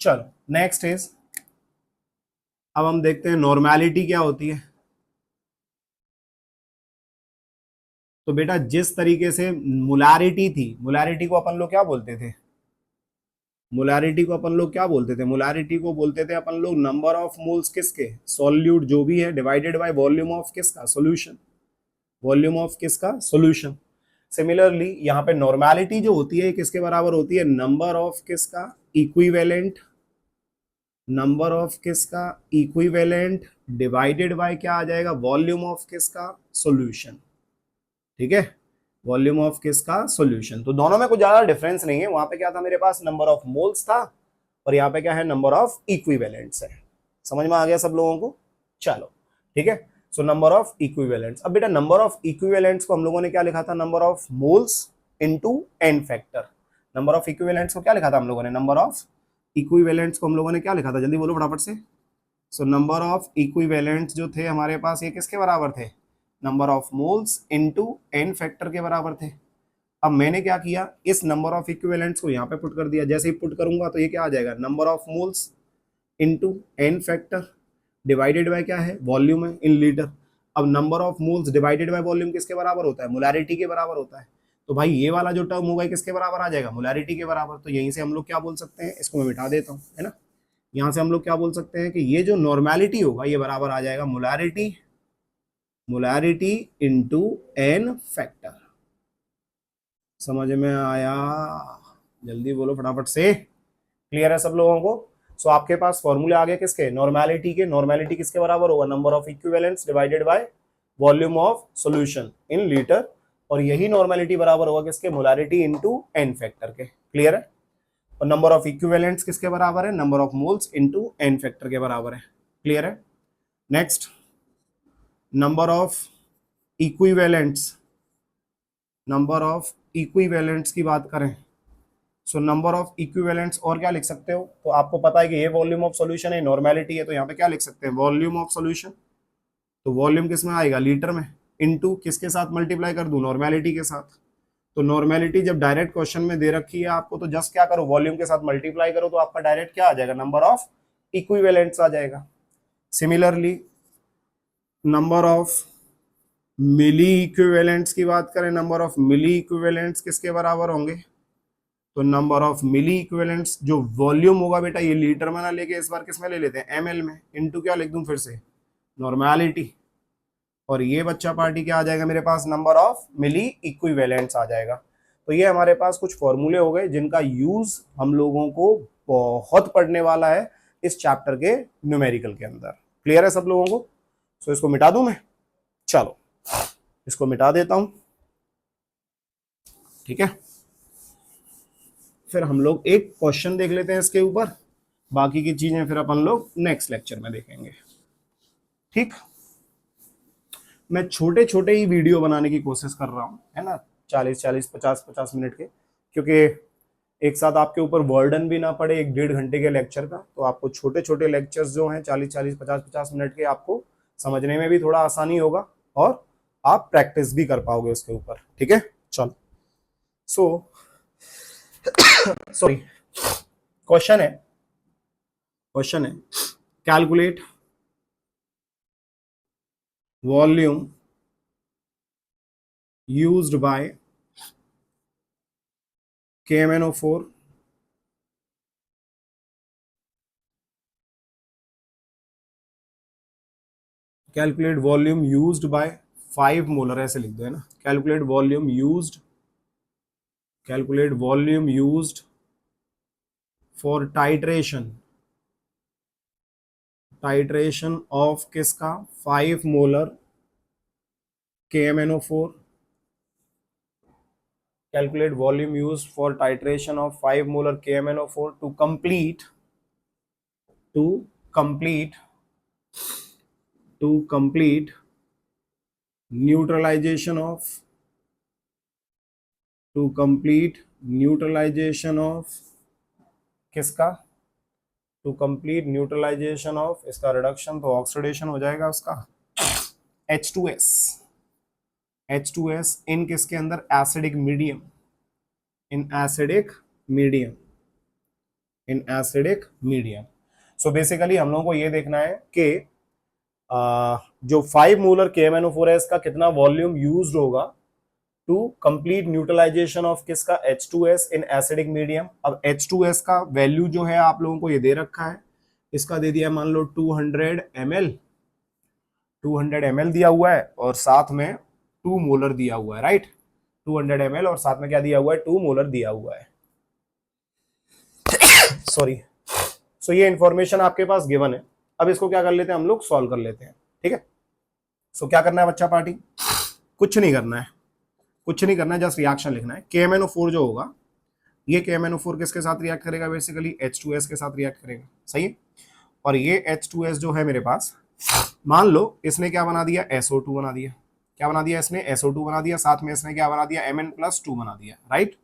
चलो नेक्स्ट इज, अब हम देखते हैं नॉर्मेलिटी क्या होती है। तो बेटा जिस तरीके से मोलारिटी थी, मोलारिटी को अपन लोग क्या बोलते थे, मोलारिटी को अपन लोग क्या बोलते थे, मोलारिटी को बोलते थे अपन लोग नंबर ऑफ मोल्स किसके, सॉल्यूट जो भी है, डिवाइडेड बाय वॉल्यूम ऑफ किसका, सॉल्यूशन, वॉल्यूम ऑफ किसका, सॉल्यूशन। सिमिलरली यहाँ पे नॉर्मेलिटी जो होती है किसके बराबर होती है, नंबर ऑफ किसका, इक्विवेलेंट, नंबर ऑफ किसका, इक्विवेलेंट, डिवाइडेड बाय क्या आ जाएगा, वॉल्यूम ऑफ किसका, सॉल्यूशन। ठीक है, वॉल्यूम ऑफ किसका, सॉल्यूशन। तो दोनों में कुछ ज्यादा डिफरेंस नहीं है, वहां पे क्या था मेरे पास, नंबर ऑफ मोल्स था, और यहाँ पे क्या है, नंबर ऑफ इक्विवेलेंट्स है। समझ में आ गया सब लोगों को, चलो ठीक है। सो नंबर ऑफ इक्विवेलेंट्स, अब बेटा नंबर ऑफ इक्विवेलेंट्स को हम लोगों ने क्या लिखा था, number of moles into N factor. Number of equivalents को क्या लिखा था हम लोगों ने, नंबर ऑफ इक्विवेलेंट्स को हम लोगों ने क्या लिखा था, जल्दी बोलो फटाफट से। सो नंबर ऑफ इक्विवेलेंट्स जो थे हमारे पास, ये किसके बराबर थे, number of moles into N factor के बराबर थे। अब मैंने क्या किया, इस नंबर ऑफ इक्विवेलेंट्स को यहाँ पे पुट कर दिया, जैसे ही पुट करूंगा तो ये क्या आ जाएगा, number of moles into N factor divided by क्या है, वॉल्यूम है इन लीटर। अब number of moles divided by volume किसके बराबर होता है, मोलैरिटी के बराबर होता है। तो भाई ये वाला जो टर्म होगा किसके बराबर आ जाएगा, मोलैरिटी के बराबर। तो यहीं से हम लोग क्या बोल सकते हैं, इसको मैं मिटा देता हूँ, है ना। यहाँ से हम लोग क्या बोल सकते हैं कि ये जो नॉर्मेलिटी होगा ये बराबर आ जाएगा molarity, molarity into N factor. समझ में आया, जल्दी बोलो फटाफट से, क्लियर है सब लोगों को। सो आपके पास फॉर्मूले आ गए किसके, नॉर्मेलिटी के। नॉर्मेलिटी किसके बराबर होगा, number of equivalents divided by volume of solution in litre, और यही नॉर्मेलिटी बराबर होगा किसके, मोलैरिटी इनटू एन फैक्टर के। क्लियर है, और नंबर ऑफ इक्विवेलेंट्स किसके बराबर है, number of moles into N factor के बराबर है। क्लियर है, next number of equivalents, number of equivalents की बात करें, सो नंबर ऑफ इक्विवेलेंट्स और क्या लिख सकते हो, तो आपको पता है कि ये वॉल्यूम ऑफ सॉल्यूशन है, नॉर्मेलिटी है, तो यहाँ पे क्या लिख सकते हैं, वॉल्यूम ऑफ सॉल्यूशन। तो वॉल्यूम किस में आएगा, लीटर में, इनटू किसके साथ मल्टीप्लाई कर दूं, नॉर्मेलिटी के साथ। तो नॉर्मेलिटी जब डायरेक्ट क्वेश्चन में दे रखी है आपको, तो जस्ट क्या करो, वॉल्यूम के साथ मल्टीप्लाई करो, तो आपका डायरेक्ट क्या आ जाएगा, नंबर ऑफ इक्विवेलेंट्स आ जाएगा। Similarly number of milliequivalents की बात करें, नंबर ऑफ मिली इक्विवेलेंट्स किसके बराबर होंगे, तो नंबर ऑफ मिली इक्विवेलेंट्स जो वॉल्यूम होगा बेटा, ये लीटर में ना लेके इस बार किस में ले लेते हैं, एमएल में, इनटू क्या लिख दूं फिर से, नॉर्मेलिटी, और ये बच्चा पार्टी क्या आ जाएगा मेरे पास, नंबर ऑफ मिली इक्विवेलेंट्स आ जाएगा। तो ये हमारे पास कुछ फॉर्मूले हो गए जिनका यूज हम लोगों को बहुत पढ़ने वाला है इस चैप्टर के न्यूमेरिकल के अंदर। क्लियर है सब लोगों को। सो इसको मिटा दूं मैं, चलो इसको मिटा देता हूं, ठीक है। फिर हम लोग एक क्वेश्चन देख लेते हैं इसके ऊपर, बाकी की चीजें फिर अपन लोग नेक्स्ट लेक्चर में देखेंगे। ठीक, मैं छोटे छोटे ही वीडियो बनाने की कोशिश कर रहा हूँ, है ना, 40-40, 50-50 मिनट के, क्योंकि एक साथ आपके ऊपर वर्डन भी ना पड़े 1-1.5 घंटे के लेक्चर का। तो आपको छोटे छोटे लेक्चर्स जो हैं 40-40, 50-50 मिनट के, आपको समझने में भी थोड़ा आसानी होगा, और आप प्रैक्टिस भी कर पाओगे उसके ऊपर। ठीक है, चलो। सो सॉरी, क्वेश्चन है, क्वेश्चन है, calculate volume used by KMnO4 calculate volume used by 5 molar, ऐसे लिख दो, है ना, calculate volume used, calculate volume used for titration, titration of किसका, 5 molar KMnO4 Calculate volume used for titration of 5 molar KMnO4 to complete complete neutralization of किसका, to complete neutralisation of इसका reduction, तो oxidation हो जाएगा उसका H2S इन किसके अंदर, acidic medium, in acidic medium. So basically हम लोगों को ये देखना है कि जो 5 मोलर KMnO4 है इसका कितना वॉल्यूम यूज्ड होगा टू कंप्लीट न्यूट्रलाइजेशन ऑफ किसका, H2S इन एसिडिक मीडियम। अब H2S का वैल्यू जो है आप लोगों को ये दे रखा है, इसका दे दिया मान लो 200 ml दिया हुआ है और साथ में 2 मोलर दिया हुआ है, राइट। 200 ml और साथ में क्या दिया हुआ है, 2 मोलर दिया हुआ है। सॉरी। सो ये इंफॉर्मेशन आपके पास गिवन है। अब इसको क्या कर लेते हैं हम लोग, सॉल्व कर लेते हैं, ठीक है। सो क्या करना है बच्चा पार्टी, कुछ नहीं करना है, जस्ट रिएक्शन लिखना है। KMnO4 जो होगा, ये KMnO4 किसके साथ रिएक्ट करेगा, बेसिकली H2S के साथ रिएक्ट करेगा, सही है। और ये H2S जो है मेरे पास, मान लो इसने क्या बना दिया, SO2 बना दिया। क्या बना दिया इसने, SO2 बना दिया, साथ में इसने क्या बना दिया, Mn+2 बना दिया, राइट।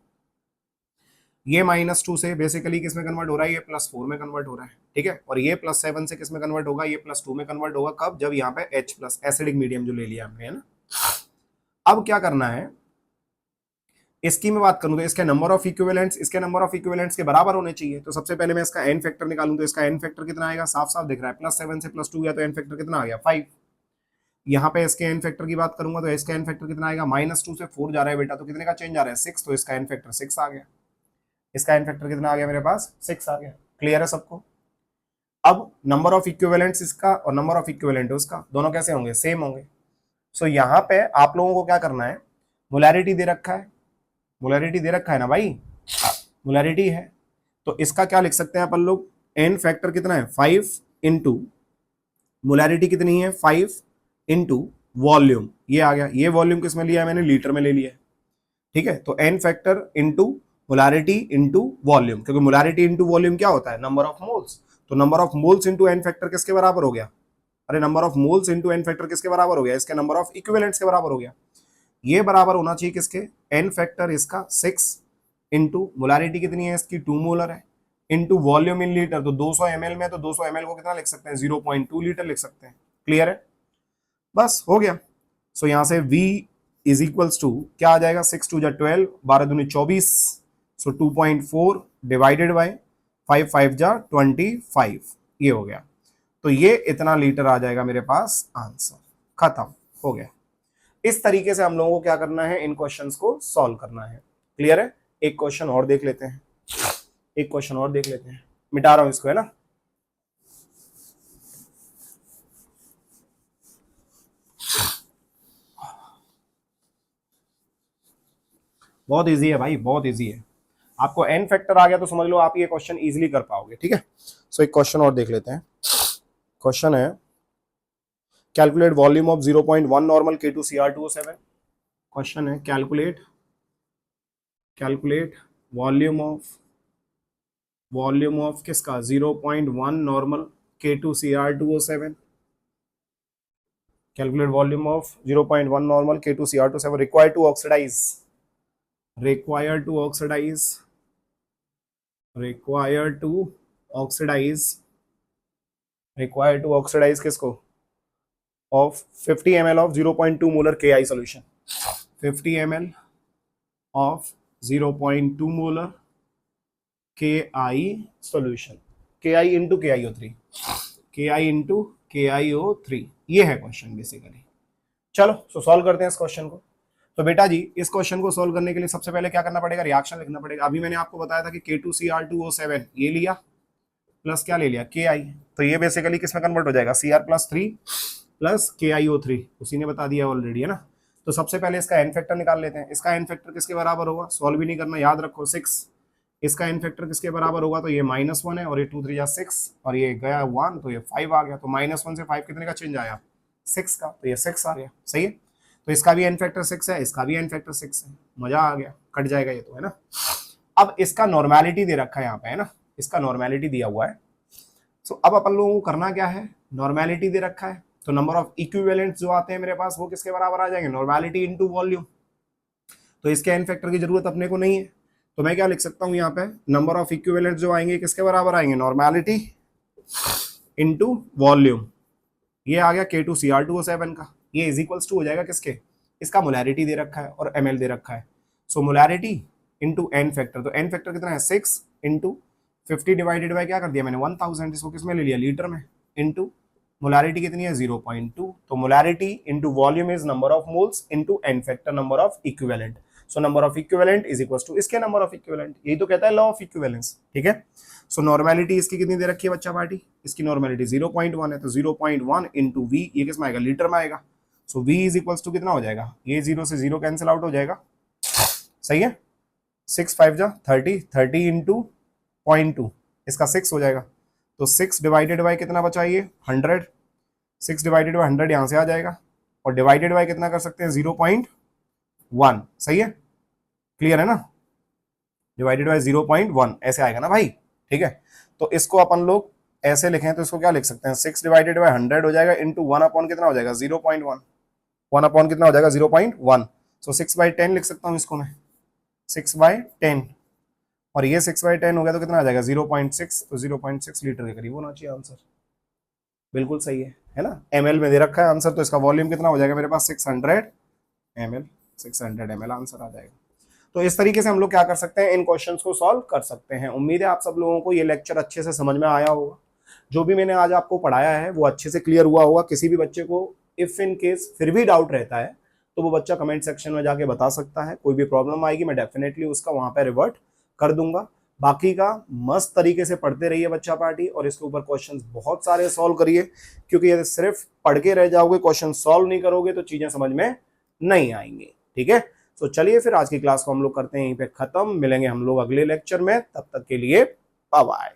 ये -2 से बेसिकली किस में कन्वर्ट हो रहा है, ये +4 में कन्वर्ट हो रहा है, ठीक है। और ये +7 से किस में कन्वर्ट होगा, ये +2 में कन्वर्ट होगा। कब, जब यहाँ पे H+ एसिडिक मीडियम जो ले लिया हमने, है ना। अब क्या करना है, इसकी मैं बात करूं तो इसके नंबर ऑफ इक्विवेलेंट्स के बराबर होने चाहिए। तो सबसे पहले मैं इसका एन फैक्टर निकालूं, तो इसका एन फैक्टर कितना आएगा, साफ साफ दिख रहा है, +7 से +2 गया तो एन फैक्टर कितना आ गया, 5। यहाँ पे इसके एन फैक्टर की बात करूंगा तो इसका एन फैक्टर कितना आएगा, -2 से 4 जा रहा है बेटा, तो कितने का चेंज आ रहा है, 6। तो इसका एन फैक्टर 6 आ गया। इसका एन फैक्टर कितना आ गया मेरे पास, 6 आ गया। क्लियर है सबको। अब नंबर ऑफ इक्विवेलेंट्स इसका और नंबर ऑफ इक्विवेलेंट उसका, दोनों कैसे होंगे, सेम होंगे। सो यहाँ पे आप लोगों को क्या करना है, मोलैरिटी दे रखा है ना भाई, मोलैरिटी है। तो इसका क्या लिख सकते हैं अपन लोग, एन फैक्टर कितना है, 5 इंटू मोलैरिटी कितनी है, 5 इंटू वॉल्यूम, ये आ गया। ये वॉल्यूम किसमें लिया है मैंने, लीटर में ले लिया है, ठीक है। तो N factor into molarity into volume, क्योंकि मोलैरिटी इंटू वॉल्यूम क्या होता है, नंबर ऑफ मोल्स। तो number of moles into N factor किसके बराबर हो गया, अरे number of moles into N factor किसके बराबर हो गया, इसके नंबर ऑफ इक्विवेलेंट्स के बराबर हो गया। ये बराबर होना चाहिए किसके, एन फैक्टर इसका 6 इंटू मोलैरिटी कितनी है इसकी, 2 मोलर है, इंटू वॉल्यूम इन लीटर। तो 200 ml में, तो 200 ml को कितना लिख सकते हैं, 0.2 लीटर लिख सकते हैं। क्लियर है, बस हो गया। सो यहां से V इज इक्वल्स टू क्या आ जाएगा, 6 2 12, 12 दूनी 24, सो 2.4 डिवाइडेड बाय 5 5 25, ये हो गया। तो ये इतना लीटर आ जाएगा मेरे पास आंसर, खत्म हो गया। इस तरीके से हम लोगों को क्या करना है, इन क्वेश्चंस को सॉल्व करना है। क्लियर है। एक क्वेश्चन और देख लेते हैं, मिटा रहा हूं इसको, है ना। बहुत इजी है भाई, बहुत इजी है। आपको एन फैक्टर आ गया तो समझ लो आप ये क्वेश्चन इजीली कर पाओगे, ठीक है। सो एक क्वेश्चन और देख लेते हैं। क्वेश्चन है, calculate volume of 0.1 normal K2Cr2O7। Question है, कैलकुलेट वॉल्यूम ऑफ किसका, 0.1 normal K2Cr2O7। Calculate volume of 0.1 normal K2Cr2O7 required to oxidise किसको, of 50 ml of 0.2 molar Ki solution, 50 ml of 0.2 molar Ki solution, Ki into KiO3, ये है question basically. चलो सो solve करते हैं इस question को। तो बेटा जी इस क्वेश्चन को सॉल्व करने के लिए सबसे पहले क्या करना पड़ेगा, रिएक्शन लिखना पड़ेगा। अभी मैंने आपको बताया था कि K2Cr2O7 ये लिया प्लस क्या ले लिया, Ki, तो ये बेसिकली किसमें कन्वर्ट हो जाएगा, Cr+3 प्लस KiO3, उसी ने बता दिया ऑलरेडी, है ना। तो सबसे पहले इसका एन फैक्टर निकाल लेते हैं। इसका एन फैक्टर किसके बराबर होगा, सॉल्व भी नहीं करना, याद रखो 6। इसका एन फैक्टर किसके बराबर होगा, तो ये -1 है और ये 2 3 6 और ये गया 1, तो ये 5 आ गया। तो -1 से 5 कितने का चेंज आया, 6 का, तो ये 6 आ गया, सही है। तो इसका भी एन फैक्टर 6 है, इसका भी एन फैक्टर 6 है, मजा आ गया, कट जाएगा ये तो, है ना। अब इसका नॉर्मेलिटी दे रखा है यहाँ पे, है ना, इसका नॉर्मेलिटी दिया हुआ है। सो अब अपन लोगों को करना क्या है, नॉर्मेलिटी दे रखा है तो नंबर ऑफ इक्विवेलेंट जो आते हैं मेरे पास वो किसके बराबर आ जाएंगे, नॉर्मेलिटी इनटू वॉल्यूम। तो इसके एन फैक्टर की जरूरत अपने को नहीं है, तो मैं क्या लिख सकता हूं यहाँ पे, नंबर ऑफ इक्विवेलेंट जो आएंगे किसके बराबर आएंगे, नॉर्मेलिटी इनटू वॉल्यूम। ये आ गया K2Cr2O7 का, ये इज इक्वल्स टू हो जाएगा किसके, इसका मोलैरिटी दे रखा है और ml दे रखा है। सो मोलैरिटी इनटू एन फैक्टर, तो एन फैक्टर कितना है 6 इंटू 50 डिवाइडेड बाय क्या कर दिया मैंने 1000, इसको किसमें ले लिया, लीटर में, इनटू मोलैरिटी कितनी है 0.2, तो molarity into volume is number of moles into N factor number of equivalent. So number of equivalent is equals to इसके नंबर ऑफ इक्विवेलेंट, यही तो कहता है लॉ ऑफ इक्विवेलेंस, ठीक है। सो नॉर्मेलिटी इसकी कितनी दे रखी है बच्चा पार्टी, इसकी नॉर्मेलिटी 0.1 है, तो 0.1 इंटू वी, ये किसमें आएगा, लीटर में आएगा। सो v इज इक्वल्स टू कितना हो जाएगा, ये 0 से 0 कैंसिल आउट हो जाएगा, सही है, 6 5 जा 30, 30 इंटू 0.2, इसका 6 हो जाएगा, तो 6 डिवाइडेड बाय कितना बचा, ये 100, 6 डिवाइडेड बाय 100 यहाँ से आ जाएगा, और डिवाइडेड बाय कितना कर सकते हैं 0.1, सही है, क्लियर है ना, डिवाइडेड बाय 0.1 ऐसे आएगा ना भाई, ठीक है। तो इसको अपन लोग ऐसे लिखें तो इसको क्या लिख सकते हैं, 6 डिवाइडेड बाय 100 हो जाएगा इंटू 1 अपॉन कितना हो जाएगा 0.1, 1 अपॉन कितना हो जाएगा 0.1, सो 6/10 लिख सकता हूँ इसको मैं, 6/10, और ये 6/10 हो गया तो कितना आ जाएगा 0.6, तो 0.6 लीटर के करीब होना चाहिए आंसर, बिल्कुल सही है ना, ml में दे रखा है आंसर, तो इसका वॉल्यूम कितना हो जाएगा मेरे पास 600 ml, 600 ml आंसर आ जाएगा। तो इस तरीके से हम लोग क्या कर सकते हैं, इन क्वेश्चंस को सॉल्व कर सकते हैं। उम्मीद है आप सब लोगों को ये लेक्चर अच्छे से समझ में आया होगा, जो भी मैंने आज आपको पढ़ाया है वो अच्छे से क्लियर हुआ होगा। किसी भी बच्चे को इफ इन केस फिर भी डाउट रहता है तो वो बच्चा कमेंट सेक्शन में जाके बता सकता है, कोई भी प्रॉब्लम आएगी मैं डेफिनेटली उसका वहां पे रिवर्ट कर दूंगा। बाकी का मस्त तरीके से पढ़ते रहिए बच्चा पार्टी, और इसके ऊपर क्वेश्चंस बहुत सारे सॉल्व करिए, क्योंकि यदि सिर्फ पढ़ के रह जाओगे, क्वेश्चन सॉल्व नहीं करोगे तो चीजें समझ में नहीं आएंगी, ठीक है। तो चलिए फिर आज की क्लास को हम लोग करते हैं यहीं पे खत्म, मिलेंगे हम लोग अगले लेक्चर में, तब तक के लिए बाय बाय।